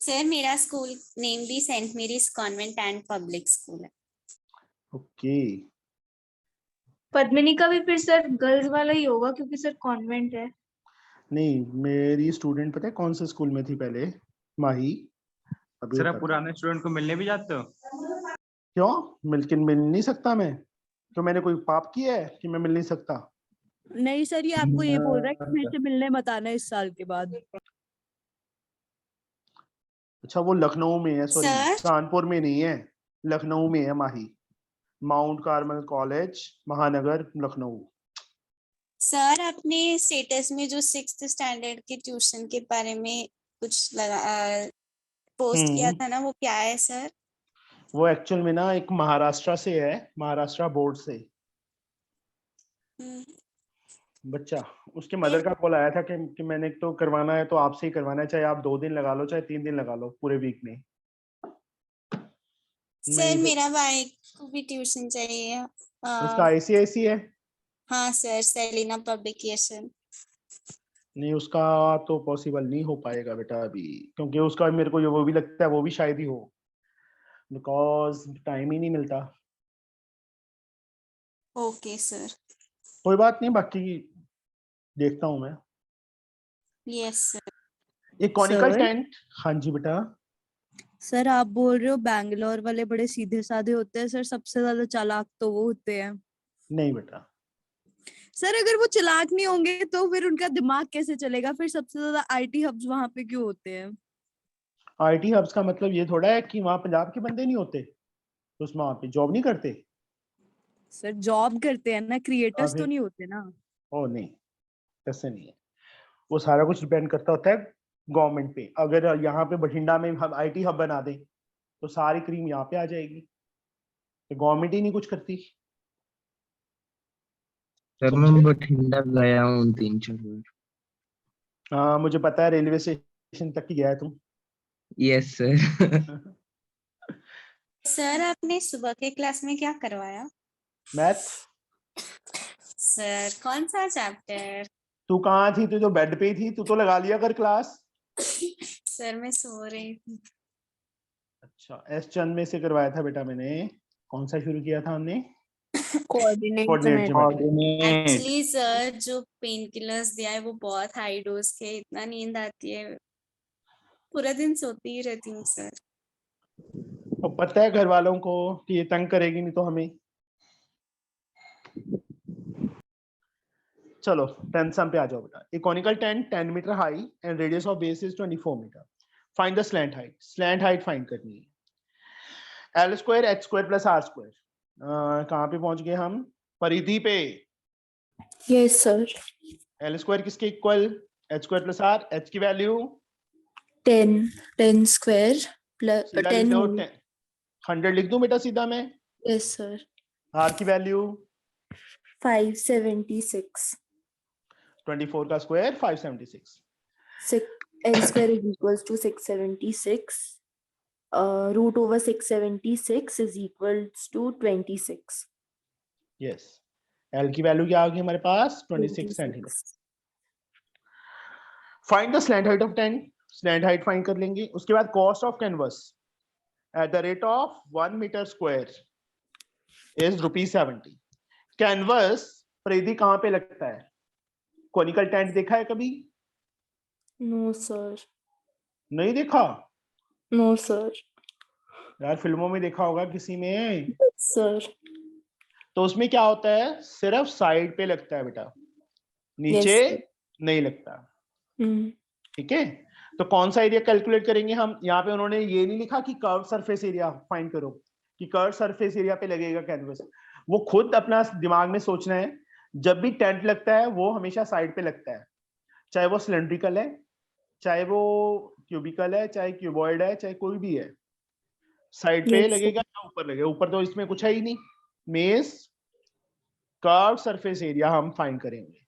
सर मेरा स्कूल नेम भी saint Mary's convent and public school है। ओके। पद्मिनी का भी फिर सर गर्ल्स वाला ही होगा क्योंकि सर कॉन्वेंट है। नहीं, मेरी स्टूडेंट पता है कौन से स्कूल में थी पहले? माही। अभी सर आप बताता हूँ। पुराने स्टूडेंट को मिलने भी जाते हो? क्यों मिल नहीं सकता मैं? तो मैंने कोई पाप किया है कि मैं मिल नहीं सकता? नहीं सर, ये आपको ये बोल रहा है कि मेरे से मिलने मत आना इस साल के बाद। अच्छा, वो लखनऊ में है, सॉरी सर कानपुर में नहीं है, लखनऊ में है माही। माउंट कार्मल कॉलेज, महानगर, लखनऊ। सर आपने स्टेटस में जो 6th स्टैंडर्ड के ट्यूशन के बारे में कुछ पोस्ट किया था ना, वो क्या है सर? वो एक्चुअल में ना एक महाराष्ट्र से है, महाराष्ट्र बोर्ड से बच्चा। उसके मदर का कॉल आया था कि मैंने तो करवाना है तो आपसे ही करवाना है, चाहे आप 2 दिन लगा लो चाहे 3 दिन लगा लो पूरे वीक में। सर मेरा भाई को भी ट्यूशन चाहिए। उसका आईसीआईसी है? हाँ सर, सेलिना पब्लिकेशन। नहीं, उसका तो पॉसिबल नहीं हो पाएगा बेटा अभी, क्योंकि उसका मेरे को वो भी लगता है वो भी शायद ही हो, बिकॉज टाइम ही नहीं मिलता। Okay sir. कोई बात नहीं, बाकी देखता हूँ मैं। Yes sir. ये कॉनिकल सर टेंट। हाँ जी बेटा। सर आप बोल रहे हो बैंगलोर वाले बड़े सीधे साधे होते हैं। सर सबसे ज्यादा चालाक तो वो होते हैं। नहीं बेटा, सर अगर वो चालाक नहीं होंगे तो फिर उनका दिमाग कैसे चलेगा? फिर सबसे ज्यादा आईटी हब्स वहां पे क्यों होते हैं? आईटी हब्स का मतलब ये थोड़ा है कि वहाँ पंजाब के बंदे नहीं होते तो उसमें वहाँ पे जॉब नहीं करते। सर जॉब करते हैं ना, हाँ क्रिएटर्स तो फिर, नहीं होते ना। ओ नहीं, ऐसे नहीं है। वो सारा कुछ डिपेंड करता होता है गवर्नमेंट पे। अगर यहाँ पे बठिंडा में हम आईटी हब बना दें तो सारी क्रीम यहाँ पे आ जाएगी, तो गवर्नमेंट ही नहीं कुछ करती। सर मैं बठिंडा गया हूँ 3-4 बार। हाँ मुझे पता है, रेलवे स्टेशन तक ही गया है तुम। Yes sir. सर आपने सुबह के क्लास में क्या करवाया? मैथ। सर कौन सा चैप्टर? तू कहाँ थी? तू तो बेड पे ही थी, तू तो लगा लिया कर क्लास। सर मैं सो रही थी। अच्छा, एस चंद में से करवाया था बेटा मैंने। कौन सा शुरू किया था हमने? Coordinate coordinate geometry. Actually sir जो पेन किलर्स दिया है वो बहुत हाई डोज के, इतना नींद आती है, पूरा दिन सोती ही रहती हूँ सर। और पता है घर वालों को कि ये तंग करेगी नहीं तो हमें। चलो 10th सम पे आ जाओ बेटा। A conical tent 10 metre high and radius of base is 24 metre. Find the slant height. Slant height find करनी है। L square H square plus R square. कहाँ पे पहुंच गए हम? परिधि पे। Yes sir. एल स्क्वायर किसके equal? H square plus R. H की वैल्यू 10 स्क्वायर प्लस सीधा लिख 10 दो। 100 लिख दूं बेटा सीधा मैं? Yes sir. आर की वैल्यू 576 24 का square 576। L square is equals to 676. Root over 676 is equals to 26. Yes. L की वैल्यू क्या आ गई हमारे पास? 26 centimetre. Find the slant height of tent. Slant height find कर लेंगे। उसके बाद cost of canvas at the rate of 1 metre square is ₹70। Canvas Paridhi कहाँ पे लगता है? कॉनिकल टेंट देखा है कभी? No sir. नहीं देखा? No sir. यार फिल्मों में देखा होगा किसी में। Sir. तो उसमें क्या होता है? सिर्फ साइड पे लगता है बेटा, नीचे Yes, sir. नहीं लगता। Hmm. ठीक है, तो कौन सा एरिया कैलकुलेट करेंगे हम? यहाँ पे उन्होंने ये नहीं लिखा कि कर्व सरफेस एरिया फाइंड करो कि कर्व सरफेस एरिया पे लगेगा कैनवस। वो खुद अपना दिमाग में सोचना है। जब भी टेंट लगता है वो हमेशा साइड पे लगता है, चाहे वो सिलेंड्रिकल है, चाहे वो क्यूबिकल है, चाहे क्यूबॉइड है, चाहे कोई भी है, साइड पे Yes, sir. लगेगा या ऊपर लगेगा। ऊपर तो इसमें कुछ है ही नहीं। मेस कर्व सरफेस एरिया हम फाइंड करेंगे।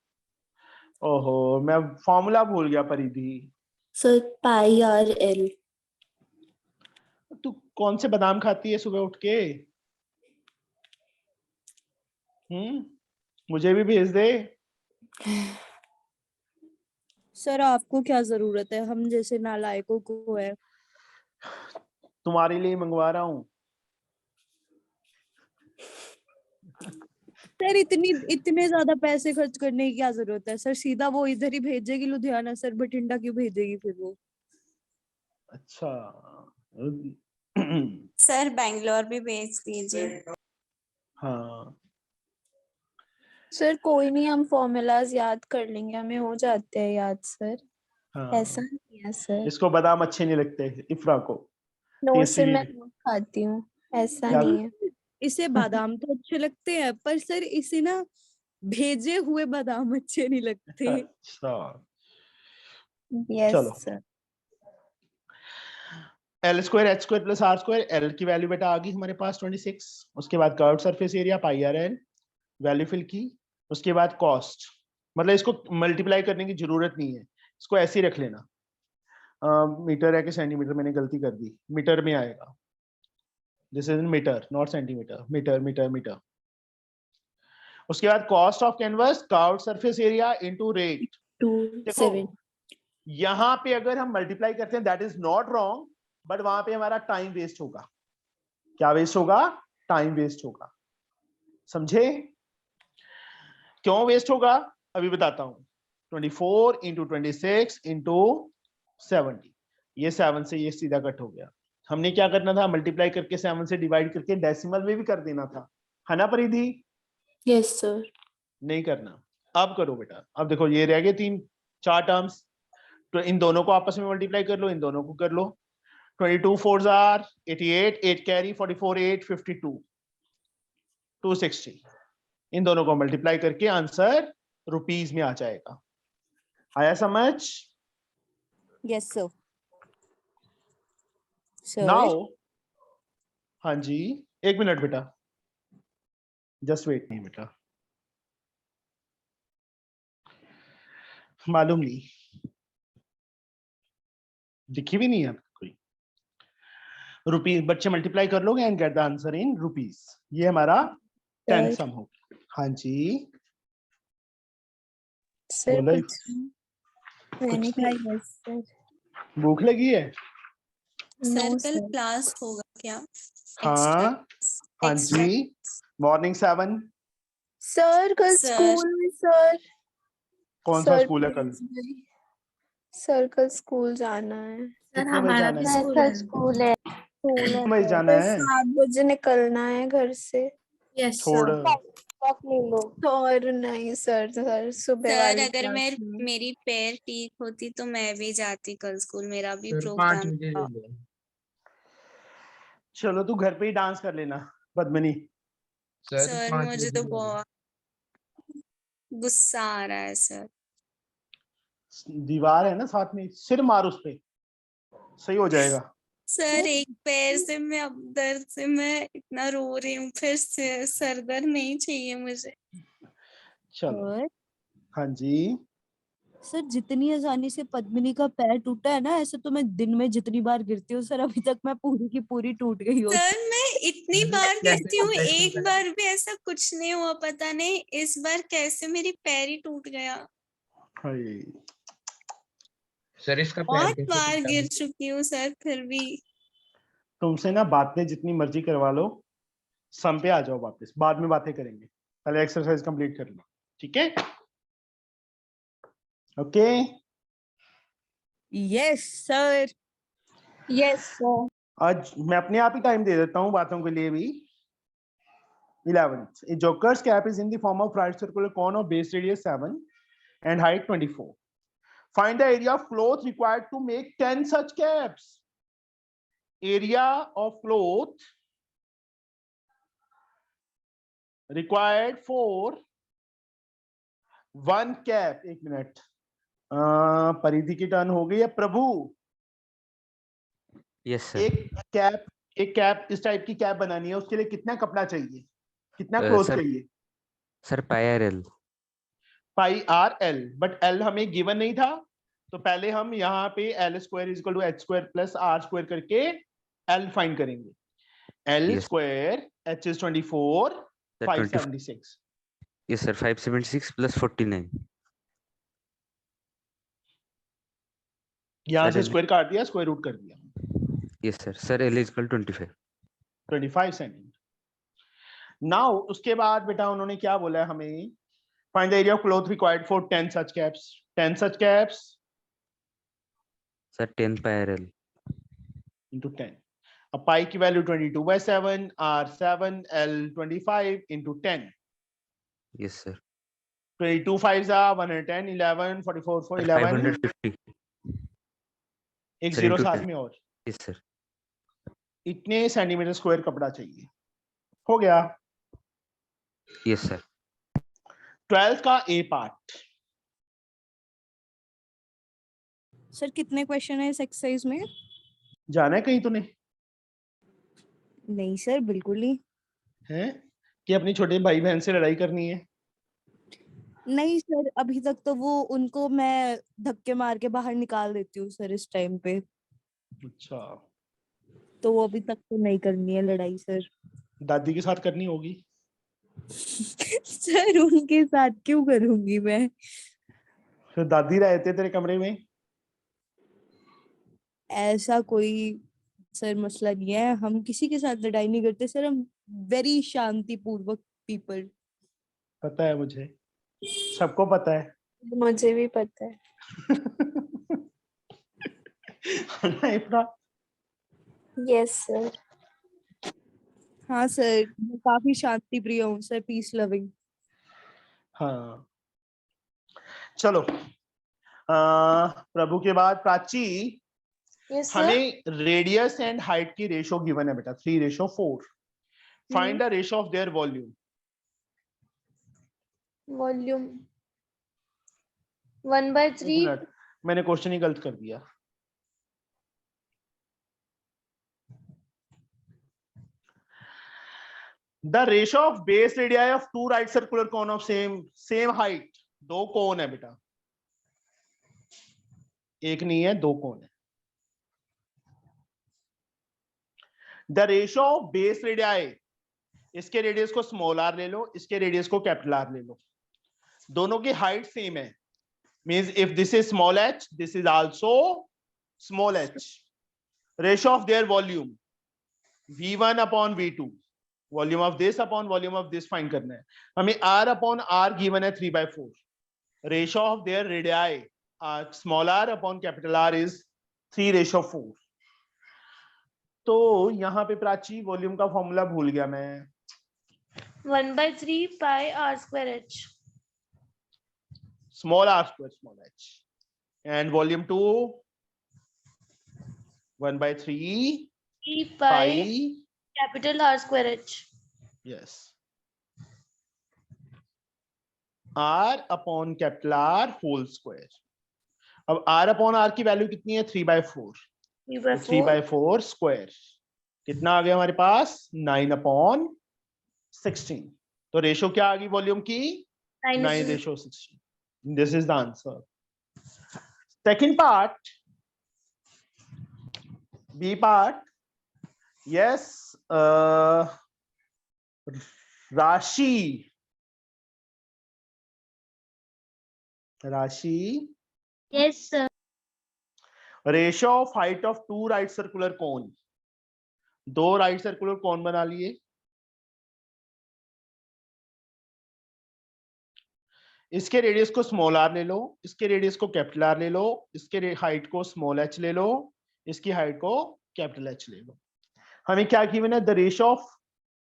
ओहो, मैं फॉर्मूला भूल गया परिधि। Sir, pi r L. तू कौन से बादाम खाती है सुबह उठ के? मुझे भी भेज दे। सर आपको क्या जरूरत है, हम जैसे नालायकों को है। तुम्हारे लिए मंगवा रहा हूँ। सर इतने ज्यादा पैसे खर्च करने की क्या जरूरत है सर? सीधा वो इधर ही भेजेगी लुधियाना, सर बठिंडा क्यों भेजेगी फिर वो? अच्छा। सर बैंगलोर भी भेज दीजिए। हाँ सर कोई नहीं, हम फॉर्मूलाज याद कर लेंगे, हमें हो जाते हैं याद सर। हाँ। ऐसा नहीं है सर। इसको बादाम अच्छे नहीं लगते, इफ्रा को। नो टेस्टी सर, नहीं मैं लगते। रोज खाती हूँ, ऐसा क्या? नहीं है। इसे बादाम तो अच्छे लगते हैं, पर सर इसे ना भेजे हुए बादाम अच्छे नहीं लगते। अच्छा यस चलो। Sir. L square H square plus R square. L की वैल्यू बेटा आ गई हमारे पास 26। उसके बाद curve surface area pi R L value fill की। उसके बाद कॉस्ट, मतलब इसको मल्टीप्लाई करने की जरूरत नहीं है, इसको ऐसे ही रख लेना। मीटर है कि सेंटीमीटर, मैंने गलती कर दी, मीटर में आएगा। This is metre not centimetre, metre metre metre. उसके बाद cost of canvas curved surface area into rate. देखो 2 7 यहाँ पे अगर हम मल्टीप्लाई करते हैं that is not wrong, but वहां पे हमारा टाइम वेस्ट होगा। क्या वेस्ट होगा? टाइम वेस्ट होगा। समझे? क्यों वेस्ट होगा अभी बताता हूं। 24 इंटू 26 इंटू 70, ये 7 से ये सीधा कट हो गया। हमने क्या करना था? मल्टीप्लाई करके 7 से डिवाइड करके डेसिमल में भी कर देना था, है ना परिधि? Yes sir. नहीं करना। अब करो बेटा। अब देखो ये रह गए 4 टर्म्स, तो इन दोनों को आपस में मल्टीप्लाई कर लो, इन दोनों को कर लो। 22 4s are 88, 8 कैरी 44, 8 52, 260। इन दोनों को मल्टीप्लाई करके आंसर रुपीस में आ जाएगा। आया समझ? Yes sir. नाउ हाँ जी, 1 मिनट बेटा, जस्ट वेट। नहीं बेटा, मालूम नहीं, दिखी भी नहीं है कोई। रुपीस बच्चे मल्टीप्लाई कर लोगे and get the answer in rupees. ये हमारा 10th सम हो। हाँ जी सर बोलो। कुछ मैंने कुछ कहा यस सर। भूख लगी है? सर नो कल सर। क्लास होगा क्या? हाँ हाँ एक्स्ट्रा जी, मॉर्निंग 7। सर कल सर। स्कूल में सर कौन सा स्कूल है कल? सर कल स्कूल जाना है। कितने बजे जाना है? सर कल स्कूल है। स्कूल है कितने बजे सर। जाना है? 7 बजे निकलना है घर से। छोड़। और नहीं सर, सर सुबह सर वाली अगर क्लास में। मेरी पैर ठीक होती तो मैं भी जाती कल स्कूल, मेरा भी सर 5 प्रोग्राम बजे था। ले लो। चलो तू घर पे ही डांस कर लेना पद्मिनी। सर 5 मुझे बजे तो ले लो। बहुत गुस्सा आ रहा है सर। दीवार है ना साथ में, सिर मार उस पे, सही हो जाएगा। सर एक पैर से मैं अब दर्द से मैं इतना रो रही हूँ, फिर से सर दर्द नहीं चाहिए मुझे। चलो सर हाँ जी। सर जितनी आसानी से पद्मिनी का पैर टूटा है ना, ऐसे तो मैं दिन में जितनी बार गिरती हूँ सर, अभी तक मैं पूरी की पूरी टूट गई हूँ। सर मैं इतनी बार कैसे गिरती हूँ, कैसे एक बार भी ऐसा कुछ नहीं हुआ, पता नहीं इस बार कैसे मेरी पैर ही टूट गया। हाय। सर इसका पैर बहुत कैसे बार टूटा? गिर चुकी हूँ सर, फिर भी। तुमसे ना बातें जितनी मर्जी करवा लो, सम पे आ जाओ वापस, बाद में बातें करेंगे, पहले एक्सरसाइज कंप्लीट कर लो, ठीक है? Okay. Yes sir. Yes sir. आज मैं अपने आप ही टाइम दे देता हूँ बातों के लिए भी। 11th, a joker's cap is in the form of right circular cone of base radius 7 and height 24. Find the area of cloth required to make 10 such caps. Area of cloth required for one cap. एक मिनट, परिधि की टर्न हो गई है। Prabhu, yes sir. एक कैप इस टाइप की कैप बनानी है, उसके लिए कितना कपड़ा चाहिए, कितना क्लोथ सर चाहिए? Sir pi pi R L, but L हमें गिवन नहीं था, तो पहले हम यहाँ पे L square is equal to H square plus R square करके एल फाइंड करेंगे। L Yes. Square H is 24, 576। Yes sir 576 plus 49। यहाँ से Sir, स्क्वायर काट दिया, स्क्वायर रूट कर दिया। Yes sir. Sir L is equal 25। 25 centimetre. Now उसके बाद बेटा उन्होंने क्या बोला है हमें? Find the area of cloth required for 10 such caps. 10 such caps sir 10 pi R L into 10. अब पाई की value 22/7, R 7, L 25 into 10। Yes sir. 22 5 110, 11 44 4 11, 550 एक Sir, जीरो into साथ 10. में और। Yes sir. इतने सेंटीमीटर स्क्वायर कपड़ा चाहिए। हो गया। Yes sir. 12th का ए पार्ट। सर कितने क्वेश्चन है इस एक्सरसाइज में? जाना है कहीं तूने? नहीं सर बिल्कुल नहीं। है कि अपनी छोटे भाई बहन से लड़ाई करनी है? नहीं सर, अभी तक तो वो उनको मैं धक्के मार के बाहर निकाल देती हूँ सर इस टाइम पे, अच्छा, तो वो अभी तक तो नहीं करनी है लड़ाई सर। दादी के साथ करनी होगी। सर उनके साथ क्यों करूंगी मैं? फिर दादी रहते तेरे कमरे में। ऐसा कोई सर मसला नहीं है, हम किसी के साथ लड़ाई नहीं करते सर, हम वेरी शांतिपूर्वक पीपल। पता है मुझे, सबको पता है। मुझे भी पता है। इतना यस सर। हाँ सर, मैं काफी शांति प्रिय हूँ सर, पीस लविंग। हाँ चलो, प्रभु के बाद प्राची। Yes sir. हमें रेडियस एंड हाइट की रेशो गिवन है बेटा, 3:4। Find the ratio of their volume. Volume 1/3। मैंने क्वेश्चन ही गलत कर दिया। The ratio of base radii of two right circular cone of same height. दो कोन है बेटा, एक नहीं है, दो कोन है। The ratio of base radii, इसके रेडियस को स्मॉल आर ले लो, इसके रेडियस को कैपिटल आर ले लो, दोनों की हाइट सेम है। Means if this is small h, this is also small h। Ratio of their volume V1 upon V2, volume of this upon volume of this find करना है हमें। R अपॉन R गिवन है 3/4, ratio of there radii small r upon capital R is 3/4। तो यहाँ पे प्राची वॉल्यूम का फॉर्मूला भूल गया मैं। 1/3 pi r square h. Small r square small h, and volume 2 1/3 3 pi pi, capital R square h. yes, r upon capital R whole square. अब r अपॉन R की वैल्यू कितनी है? 3/4, 3/4 स्क्वायर कितना आ गया हमारे पास? 9/16। तो रेशो क्या आ गई वॉल्यूम की? 9/16। This is the answer. Second part, B part, yes, Rashi Yes, sir. Ratio of height of two right circular cone, दो राइट सर्कुलर कोन बना लिए, इसके रेडियस को स्मॉल r ले लो, इसके रेडियस को कैपिटल R ले लो, इसके हाइट को स्मॉल h ले लो, इसकी हाइट को कैपिटल H ले लो। हमें क्या गिवन है? The ratio of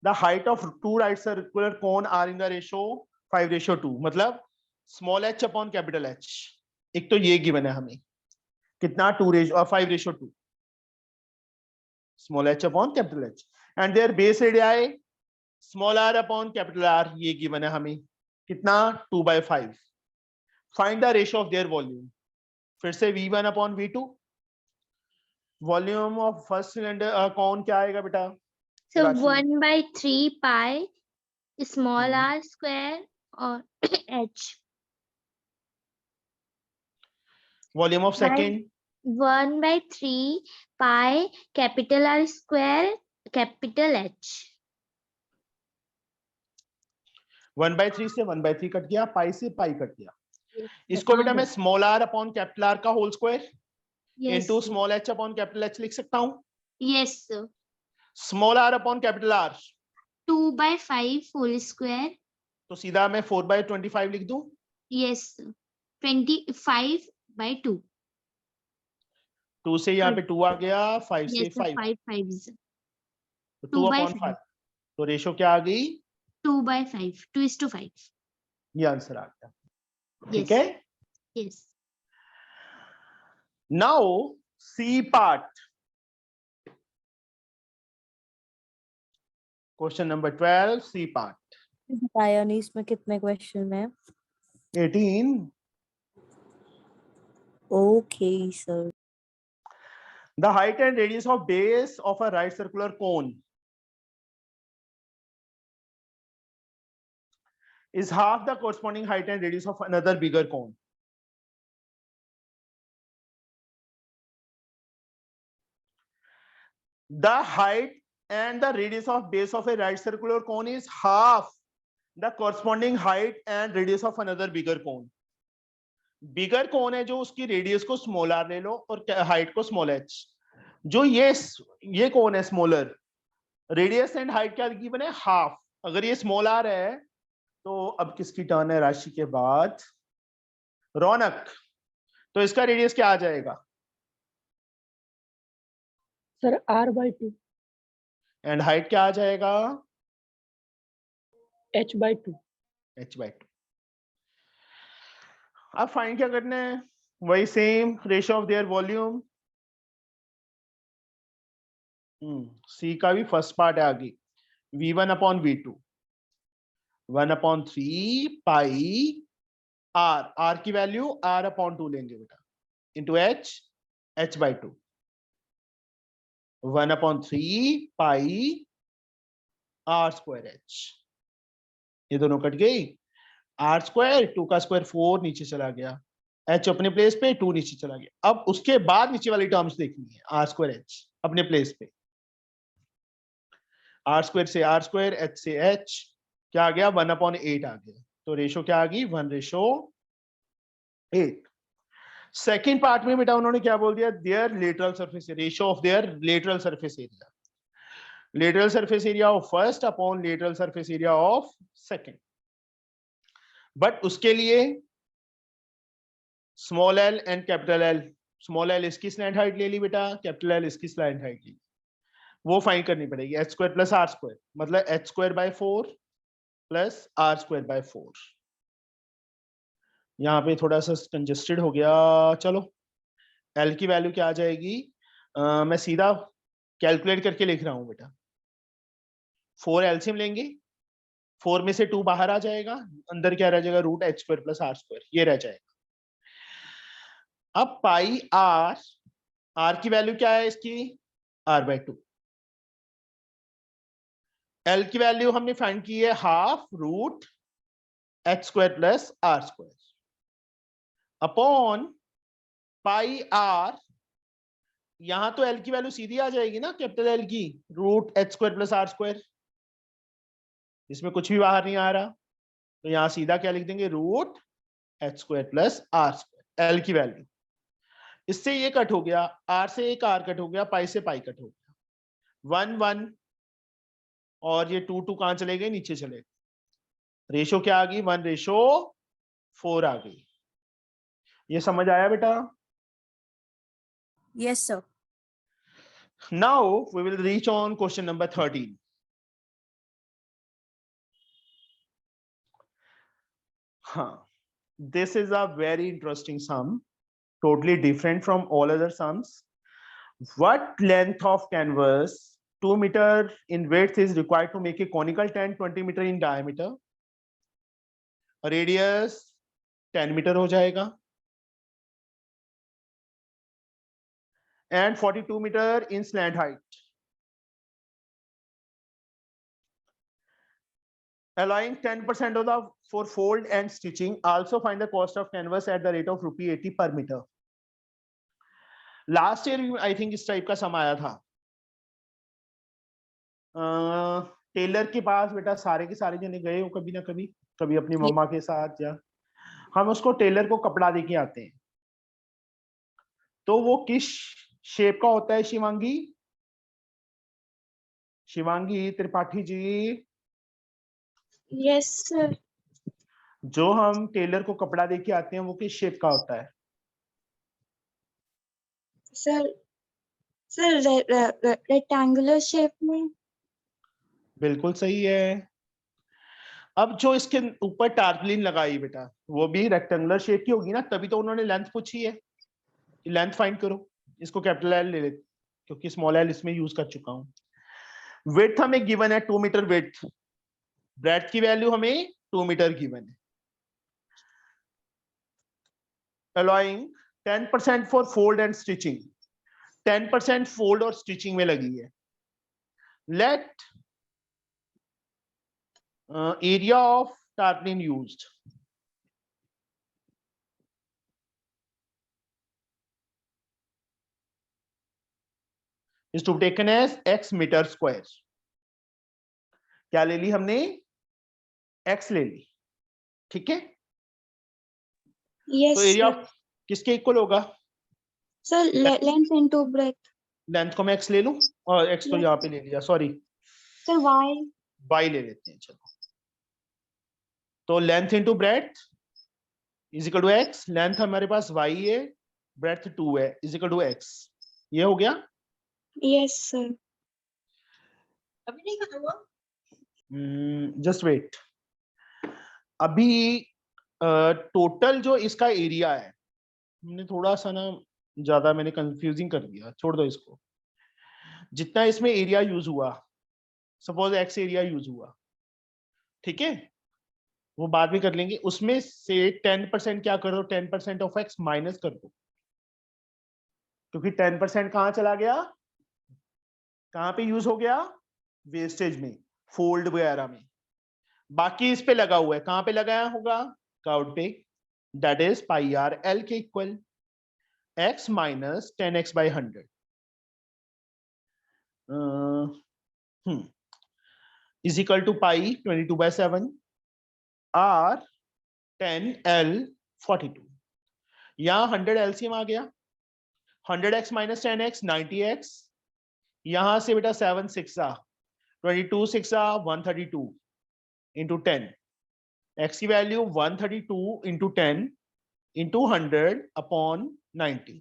the height of two right circular cone are in the ratio 5/2, मतलब small h upon capital H। एक तो ये गिवन है हमें, कितना? 5/2, small h upon capital H, and their base radii small r upon capital R, ये गिवन है हमें, कितना? 2/5। Find the ratio of their volume. फिर से V1 upon V2, volume of first cylinder कौन क्या आएगा बेटा? So राशि। 1/3 pi small r square or h. Volume of second 1/3 pi capital R square capital H. 1/3 से 1/3 कट गया, पाई से पाई कट गया। इसको बेटा मैं small r upon capital R का whole square into small h upon capital H लिख सकता हूँ। Yes, sir. Small r upon capital R 2/5 whole square. तो सीधा मैं 4/25 लिख दूं। Yes, sir. 25/2. 2 से यहाँ पे 2 आ गया, 5 से Yes, sir. 5, 5 5s. तो 2 by 2/5, तो रेशो क्या आ गई? 2/5. 2:5. ये आंसर आ गया। ठीक Yes. है, Yes. Now C part, question number 12, C part. बताया नहीं इसमें कितने क्वेश्चन है? 18। Okay sir. The height and radius of base of a right circular cone is half the corresponding height and radius of another bigger cone. The height and the radius of base of a right circular cone is half the corresponding height and radius of another bigger cone. बिगर कौन है जो उसकी रेडियस को स्मॉल r ले लो और हाइट को स्मॉल h। जो ये कौन है स्मॉलर, रेडियस एंड हाइट क्या गिवन है? हाफ। अगर ये स्मॉल r है तो अब किसकी टर्न है? राशि के बाद रौनक। तो इसका रेडियस क्या आ जाएगा? सर r/2 एंड हाइट क्या आ जाएगा? h/2। h/2। अब फाइंड क्या करना है? वही same ratio of their volume. C का भी फर्स्ट पार्ट है आगे, V1 upon V2, 1/3 pi r की वैल्यू r/2 लेंगे बेटा, इंटू h/2, 1/3 पाई r² h। ये दोनों कट गई, r², 2 का स्क्वायर 4 नीचे चला गया, h अपने प्लेस पे, 2 नीचे चला गया। अब उसके बाद नीचे वाली टर्म्स देखनी है, r² h अपने प्लेस पे, r² से r², h से h, क्या आ गया? 1/8 आ गया। तो रेशो क्या आ गई? 1/8। सेकेंड पार्ट में बेटा उन्होंने क्या बोल दिया? Their lateral surface, ratio of their lateral surface area. lateral surface area of first upon lateral surface area of second. But उसके लिए small L and capital L, small L इसकी स्लैंट हाइट ले ली बेटा, कैपिटल एल इसकी स्लैंट हाइट ले ली, वो फाइंड करनी पड़ेगी। H square plus R square मतलब H square by 4 plus R square by 4। यहाँ पे थोड़ा सा कंजेस्टेड हो गया। चलो एल की वैल्यू क्या आ जाएगी, मैं सीधा कैलकुलेट करके लिख रहा हूं बेटा। 4 एलसीएम लेंगे, 4 में से 2 बाहर आ जाएगा, अंदर क्या रह जाएगा, root H square plus R square, ये रह जाएगा। अब पाई आर, आर की वैल्यू क्या है इसकी, r/2। एल की वैल्यू हमने फाइंड की है half root H square plus R square upon pi R. यहां तो एल की वैल्यू सीधी आ जाएगी ना, कैपिटल एल की, root H square plus R square, इसमें कुछ भी बाहर नहीं आ रहा, तो यहां सीधा क्या लिख देंगे, root H square plus R square, L की वैल्यू। इससे ये कट हो गया, आर से एक आर कट हो गया, पाई से पाई कट हो गया, 1 1, और ये 2 2 कहां चले गए, नीचे चले गए। रेशो क्या आ गई, 1:4 आ गई। ये समझ आया बेटा? Yes, sir. Now we will reach on question number 13. This is a very interesting sum, totally different from all other sums. What length of canvas 2 meter in width is required to make a conical tent 20 meter in diameter? Radius 10 meter हो जाएगा, and 42 meter in slant height. Allowing 10% of the for fold and stitching, also find the cost of canvas at the rate of ₹80 per meter. Last year I think इस टाइप का सम आया था। टेलर के पास बेटा सारे के सारे जने गए हो कभी ना कभी, कभी अपनी मम्मा के साथ, या हम उसको टेलर को कपड़ा दे के आते हैं, तो वो किस शेप का होता है शिवांगी? Shivangi Tripathi ji, yes sir. जो हम टेलर को कपड़ा दे के आते हैं वो किस शेप का होता है? सर रेक्टेंगुलर शेप में। बिल्कुल सही है। अब जो इसके ऊपर टार्पलिन लगाई बेटा, वो भी रेक्टेंगुलर शेप की होगी ना, तभी तो उन्होंने लेंथ पूछी है, लेंथ फाइंड करो। इसको कैपिटल एल ले लेते क्योंकि स्मॉल एल इसमें यूज कर चुका हूं। विड्थ हमें गिवन है 2 मीटर विड्थ, ब्रेड्थ की वैल्यू हमें 2 मीटर गिवन है। Allowing 10% for fold and stitching, 10% fold और स्टिचिंग में लगी है। Let area of tarpaulin used, is to be taken as x metre square. क्या ले ली हमने, x ले ली, ठीक है। यस तो एरिया किसके इक्वल होगा sir, length into breath. Length को मैं x ले लूं, और x तो यहाँ पे ले लिया, सॉरी सर y ले लेते हैं। चलो तो length into breadth is equal to x, length हमारे पास y है, ब्रेथ 2 है, इज इक्वल टू x। ये हो गया। Yes sir. अभी नहीं खत्म हुआ, जस्ट वेट। अभी टोटल जो इसका एरिया है, हमने थोड़ा सा ना ज्यादा मैंने कंफ्यूजिंग कर दिया, छोड़ दो इसको। जितना इसमें एरिया यूज हुआ, सपोज x एरिया यूज हुआ, ठीक है, वो बाद में कर लेंगे। उसमें से 10% क्या करो, 10% ऑफ x माइनस कर दो, क्योंकि 10% कहाँ चला गया, कहाँ पे यूज हो गया, वेस्टेज में, फोल्ड वगैरह में। बाकी इस पे लगा हुआ है, कहाँ पे लगाया होगा, कर्व पे, that is pi R L के equal, x minus 10x by 100 is equal to pi 22/7 r 10 l 42। यहाँ 100 एलसीएम आ गया, 100x माइनस 10x 90x, यहां से बेटा 7 6 आ 22 6 132 into 10, x की वैल्यू 132 into 10 into 100 upon 90।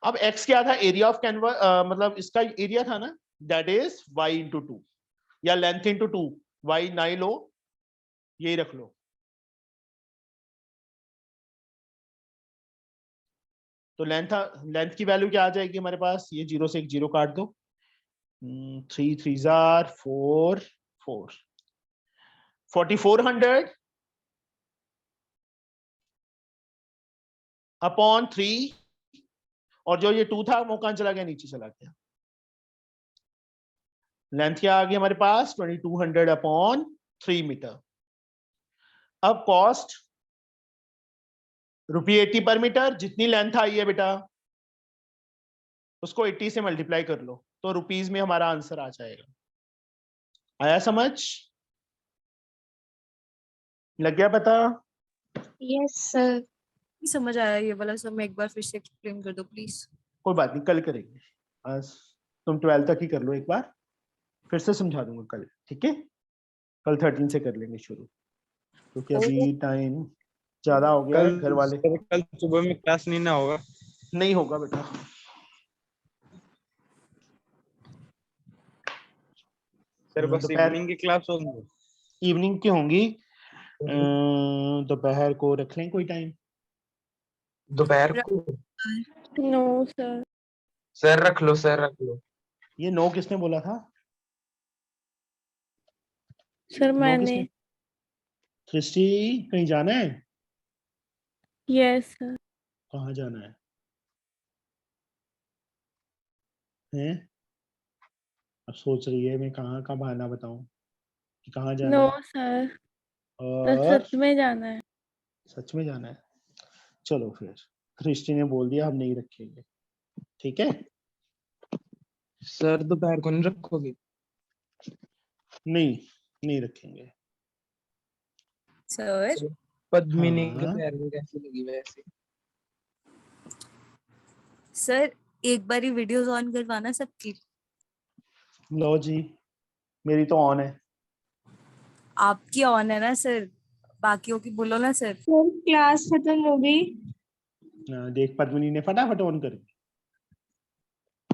अब x क्या था, एरिया ऑफ कैनवास, मतलब इसका एरिया था ना, दैट इज y इंटू 2 या लेंथ इंटू 2, y ना ही लो, यही रख लो। तो लेंथ की वैल्यू क्या आ जाएगी हमारे पास, ये 0 से एक 0 काट दो, 3 3 4 4 4400 अपॉन 3, और जो ये 2 था वो कहां चला गया, नीचे चला गया। लेंथ क्या आ गई हमारे पास, 2200 अपॉन 3 मीटर। अब कॉस्ट ₹80 पर मीटर, जितनी लेंथ आई है बेटा उसको 80 से मल्टीप्लाई कर लो, तो रुपीज में हमारा आंसर आ जाएगा। आया समझ, लग गया पता? Yes sir. नहीं समझ आया ये वाला सब, मैं एक बार फिर से एक्सप्लेन कर दो प्लीज। कोई बात नहीं, कल करेंगे। आज तुम 12 तक ही कर लो, एक बार फिर से समझा दूंगा कल, ठीक है? कल 13 से कर लेंगे शुरू, क्योंकि अभी टाइम ज्यादा हो गया है। घर वाले कल सुबह में क्लास नहीं ना होगा? नहीं होगा बेटा, सर बस दोपहर इवनिंग की क्लास होगी? इवनिंग की होंगी, दोपहर को रख लें कोई टाइम। दोपहर को? No sir. सर रख लो, सर रख लो। ये नो किसने बोला था? सर नो मैंने। किसने? सृष्टि, कहीं जाना है? Yes sir. कहाँ जाना है? हैं? अब सोच रही है मैं कहाँ का बहाना बताऊं कि कहाँ जाना नो है, सर, और सच में जाना है। सच में जाना है। चलो फिर, सृष्टि ने बोल दिया हम नहीं रखेंगे, ठीक है? सर दोपहर को नहीं रखोगे? नहीं, नहीं रखेंगे। सर पद्मिनी के हाँ पैर में कैसी लगी वैसे? सर एक बार ही वीडियोस ऑन करवाना सबकी। लो जी, मेरी तो ऑन है। आपकी ऑन है ना सर, बाकियों की बोलो ना सर। सर क्लास खत्म हो गई। देख पद्मिनी ने फटाफट ऑन कर दी।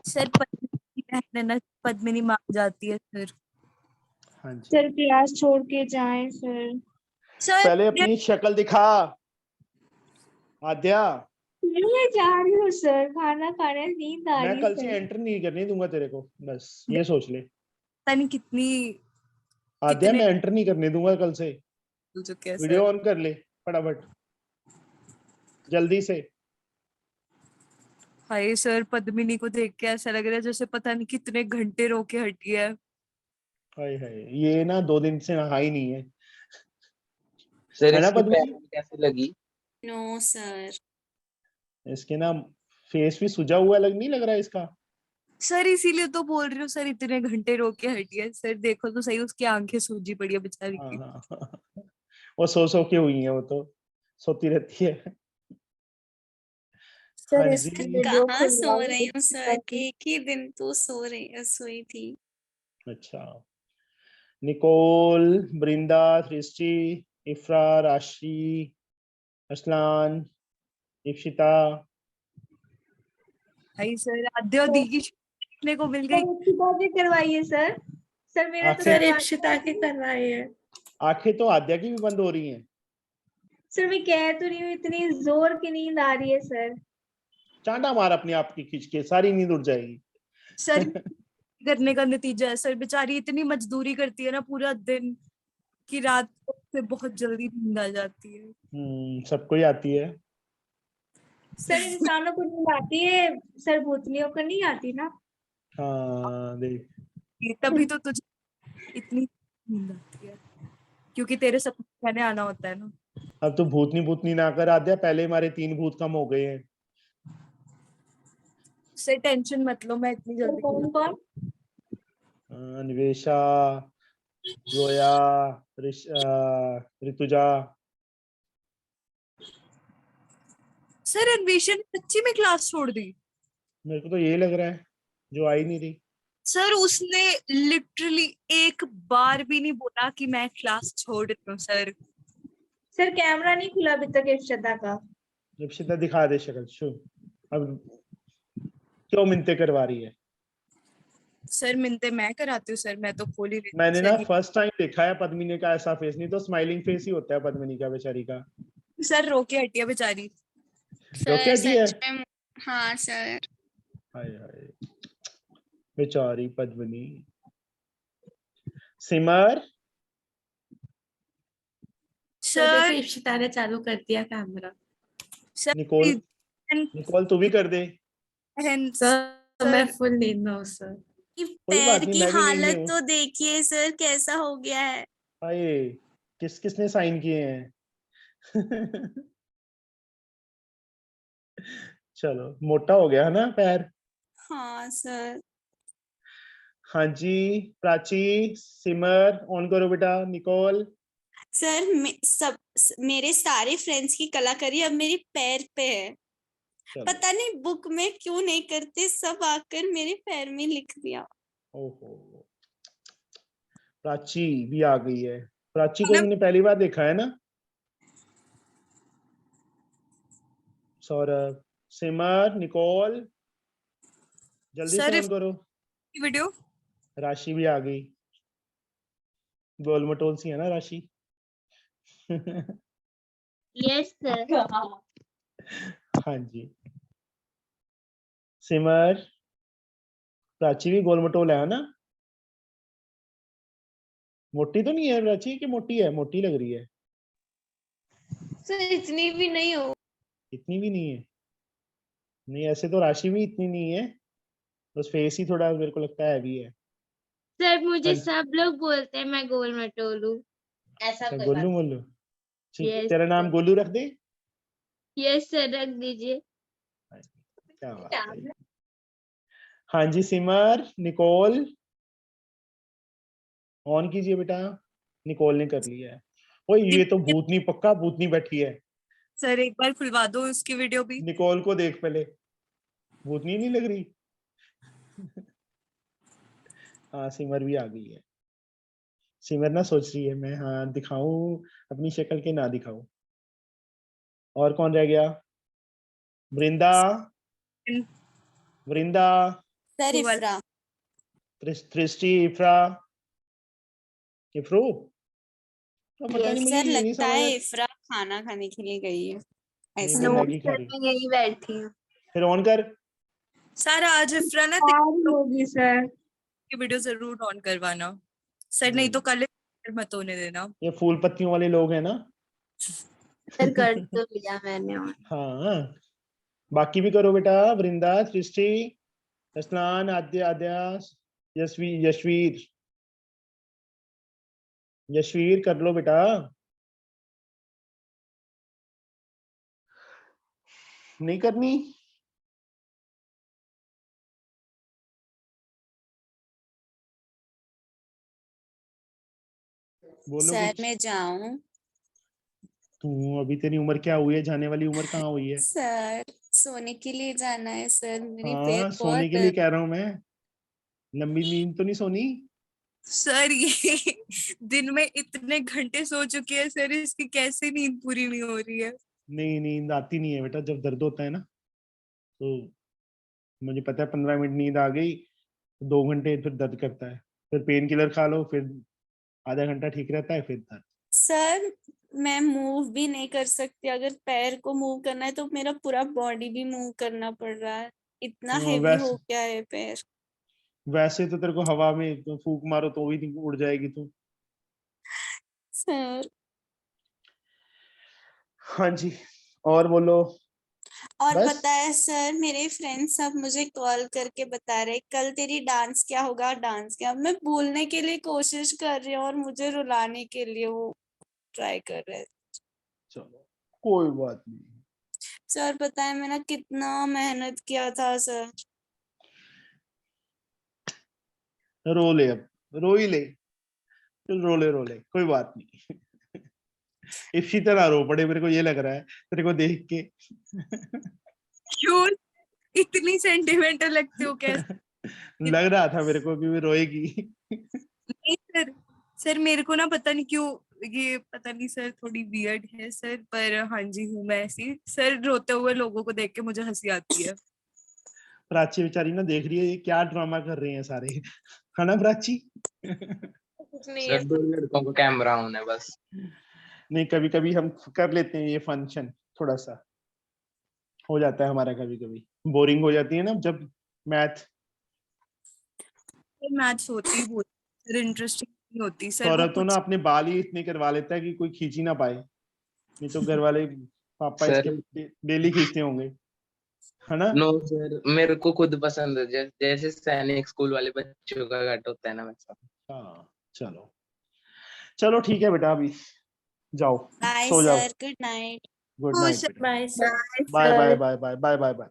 सर पद्मिनी की बहन है ना, पद्मिनी मान जाती है सर। हाँ जी, सर क्लास छोड़ के जाएं सर। सर पहले अपनी शक्ल दिखा आद्या। मैं जा रही हूँ सर, खाना खाने, नींद आ मैं रही कल है से सर। एंटर नहीं करने दूंगा तेरे को, बस ये सोच ले। पता नहीं कितनी आद्या कितने मैं एंटर नहीं करने दूंगा कल से। हो चुके हैं वीडियो सर। ऑन कर ले फटाफट, जल्दी से। हाय सर, पद्मिनी को देख के ऐसा लग रहा है जैसे पता नहीं कितने घंटे रोके हटी है। हाय हाय, ये ना 2 दिन से नहा ही नहीं है, सर है ना इसके पैर पद्मिनी? में कैसी लगी? No sir. इसके ना फेस भी सुजा हुआ नहीं लग रहा है इसका? सर इसीलिए तो बोल रही हूँ सर, इतने घंटे रोके हटी है सर, देखो तो सही उसकी आंखें सूजी पड़ी है बेचारी हाँ की। हाँ वो सो के हुई है, वो तो सोती रहती है। हाँ सर जी, इसकी वीडियो कहाँ सो रही हूँ सर, खुलवाई। एक ही दिन तो सोई थी। अच्छा। निकोल, बृंदा, सृष्टि, इफ्रा, राशि, असलान, इप्शिता। हाय सर, आद्या और दी की देखने को मिल गई। इप्शिता की करवाइए सर। सर मेरा तो आंखें, इप्शिता की करवाई है। आंखें तो आद्या की भी बंद हो रही हैं। सर मैं कह तो रही हूँ, इतनी जोर की नींद आ रही है सर। चांटा मार अपने आप की खींच के, सारी नींद उड़ जाएगी। सर करने का नतीजा है सर, बेचारी इतनी मजदूरी करती है ना पूरा दिन कि रात को उसे बहुत जल्दी नींद आ जाती है। सबको ही आती है। सर इंसानों को नींद आती है, सर भूतनियों को नहीं आती ना। हाँ देख, तभी तो तुझे इतनी नींद आती है, क्योंकि तेरे सपने कहने आना होता है ना। अब तो भूतनी भूतनी ना कर आद्या, पहले हमारे 3 भूत कम हो गए हैं। सर टेंशन मत लो, मैं इतनी सर जल्दी कौन कौन? निवेशा, जोया, ऋतुजा। सर अन्वेषण सच्ची में क्लास छोड़ दी? मेरे को तो यही लग रहा है, जो आई नहीं रही। सर उसने लिटरली एक बार भी नहीं बोला कि मैं क्लास छोड़ रही हूँ सर। सर कैमरा नहीं खुला अभी तक इप्शिता का। इप्शिता दिखा दे शक्ल शो। अब क्यों मिन्नतें करवा रही है? सर मिन्नतें मैं कराती हूँ सर, मैं तो खोल ही लेती मैंने हूँ ना सर। फर्स्ट टाइम देखा है पद्मिनी का ऐसा फेस, नहीं तो स्माइलिंग फेस ही होता है पद्मिनी का बेचारी का। सर रो के हटिया बेचारी। रोके सर हटी है? सच में हाँ सर। हाय हाय बेचारी पद्मिनी। सिमर सर इप्शिता ने चालू कर दिया कैमरा। सर निकोल, निकोल तू भी कर दे। सर मैं फुल नींद में हूँ सर। कि कोई बात पैर नहीं, की मैं भी नींद में हालत हूँ। तो देखिए सर कैसा हो गया है। हाय किसने साइन किए हैं? चलो मोटा हो गया है ना पैर। हाँ सर। हाँ जी प्राची, सिमर ऑन करो बेटा। निकोल सर मेरे सारे फ्रेंड्स की कलाकारी अब मेरे पैर पे है। चलो। पता नहीं बुक में क्यों नहीं करते, सब आकर मेरे पैर में लिख दिया। ओहो प्राची भी आ गई है। प्राची को मैंने पहली बार देखा है ना। सौरभ, सिमर, निकोल जल्दी से सर ऑन करो। वीडियो राशि भी आ गई। गोल मटोल सी है ना राशि। Yes sir. हाँ जी सिमर, प्राची भी गोल मटोल है ना। मोटी तो नहीं है प्राची, कि मोटी है? मोटी लग रही है। सर इतनी भी नहीं हो। इतनी भी नहीं है। नहीं ऐसे तो राशि भी इतनी नहीं है, बस फेस ही थोड़ा मेरे को लगता है भी है। सर मुझे हाँ, सब लोग बोलते हैं मैं गोल मटोल हूँ। ऐसा अच्छा कोई गोलू बात। मोलू। ठीक Yes, तेरा नाम गोलू रख दे। यस सर रख दीजिए। क्या बात है। हाँ जी सिमर, निकोल ऑन कीजिए बेटा। निकोल ने कर लिया है। ओए ये तो भूतनी, पक्का भूतनी बैठी है। सर एक बार खुलवा दो उसकी वीडियो भी। निकोल को देख पहले, भूतनी नहीं लग रही। हाँ सिमर भी आ गई है। सिमर ना सोच रही है मैं हाँ दिखाऊं अपनी शक्ल के ना दिखाऊं। और कौन रह गया? वृंदा, वृंदा, सर इफ्रा। सृष्टि, इफ्रा, इफ्रू तो पता नहीं, मुझे सर ये नहीं लगता समझ। है इफ्रा खाना खाने के लिए गई है नहीं ऐसे। वो मैगी खा रही। यही बैठी हूँ। फिर ऑन कर। सर आज इफ्रा ना होगी सर। की वीडियो जरूर ऑन करवाना सर, नहीं तो कल मत होने देना। ये फूल पत्तियों वाले लोग हैं ना। सर कर तो लिया मैंने। हाँ बाकी भी करो बेटा। वृंदा, सृष्टि, अस्लान, आद्य, आद्या, यशवीर, यशवीर कर लो बेटा। नहीं करनी? बोलो सर कुछ। मैं जाऊं? तू अभी तेरी उम्र क्या हुई है? जाने वाली उम्र कहाँ हुई है? सर सोने के लिए जाना है सर, मेरी पैर हाँ बहुत सोने के लिए कह रहा हूँ मैं। लंबी नींद तो नहीं सोनी? सर ये दिन में इतने घंटे सो चुके हैं सर, इसकी कैसे नींद पूरी नहीं हो रही है। नहीं नींद आती नहीं है बेटा, जब दर्द होता है ना तो मुझे पता है 15 मिनट नींद आ गई, 2 घंटे फिर दर्द करता है, फिर पेन किलर खा लो, फिर आधा घंटा ठीक रहता है, फिर दर्द। सर मैं मूव भी नहीं कर सकती, अगर पैर को मूव करना है तो मेरा पूरा बॉडी भी मूव करना पड़ रहा है, इतना हेवी हो वैसे गया है पैर। वैसे तो तेरे को हवा में तो फूंक मारो तो भी उड़ जाएगी तू। सर हाँ जी और बोलो। और बस पता है सर, मेरे फ्रेंड्स सब मुझे कॉल करके बता रहे कल तेरी डांस क्या होगा, डांस क्या। मैं बोलने के लिए कोशिश कर रही हूँ और मुझे रुलाने के लिए वो ट्राई कर रहे हैं। चलो कोई बात नहीं। सर पता है मैंने कितना मेहनत किया था सर। रो ले, अब रो ही ले, चल रो ले कोई बात नहीं। इप्शिता ना रो पड़े, मेरे को ये लग रहा है तेरे को देख के। क्यों इतनी सेंटिमेंटल लगती हो कैसे? लग रहा था मेरे को कि वो रोएगी। नहीं सर, सर मेरे को ना पता नहीं क्यों, ये पता नहीं सर, थोड़ी वियर्ड है सर, पर हाँ जी हूँ मैं ऐसी। सर रोते हुए लोगों को देख के मुझे हंसी आती है। प्राची बेचारी ना देख रही है ये क्या ड्रामा कर रहे हैं सारे, है ना प्राची? सर 2 लड़कों को कैमरा ऑन है बस। नहीं, कभी कभी हम कर लेते हैं ये फंक्शन, थोड़ा सा हो जाता है हमारा, कभी कभी बोरिंग हो जाती है ना जब मैथ। मैथ्स होती बहुत सर, इंटरेस्टिंग नहीं होती सर। वो सौरभ तो ना कुछ अपने बाल ही इतने करवा लेता है कि कोई खींच ही ना पाए, नहीं तो घर वाले पापा सर इसके डेली खींचते होंगे, है ना? नो सर, मेरे को खुद पसंद है, जैसे सैनिक स्कूल वाले बच्चों का कट होता है ना वैसा। हाँ चलो चलो ठीक है बेटा, अभी जाओ बाय सो जाओ। Sir, good night. Good night. Bye sir. Bye bye bye bye bye bye bye.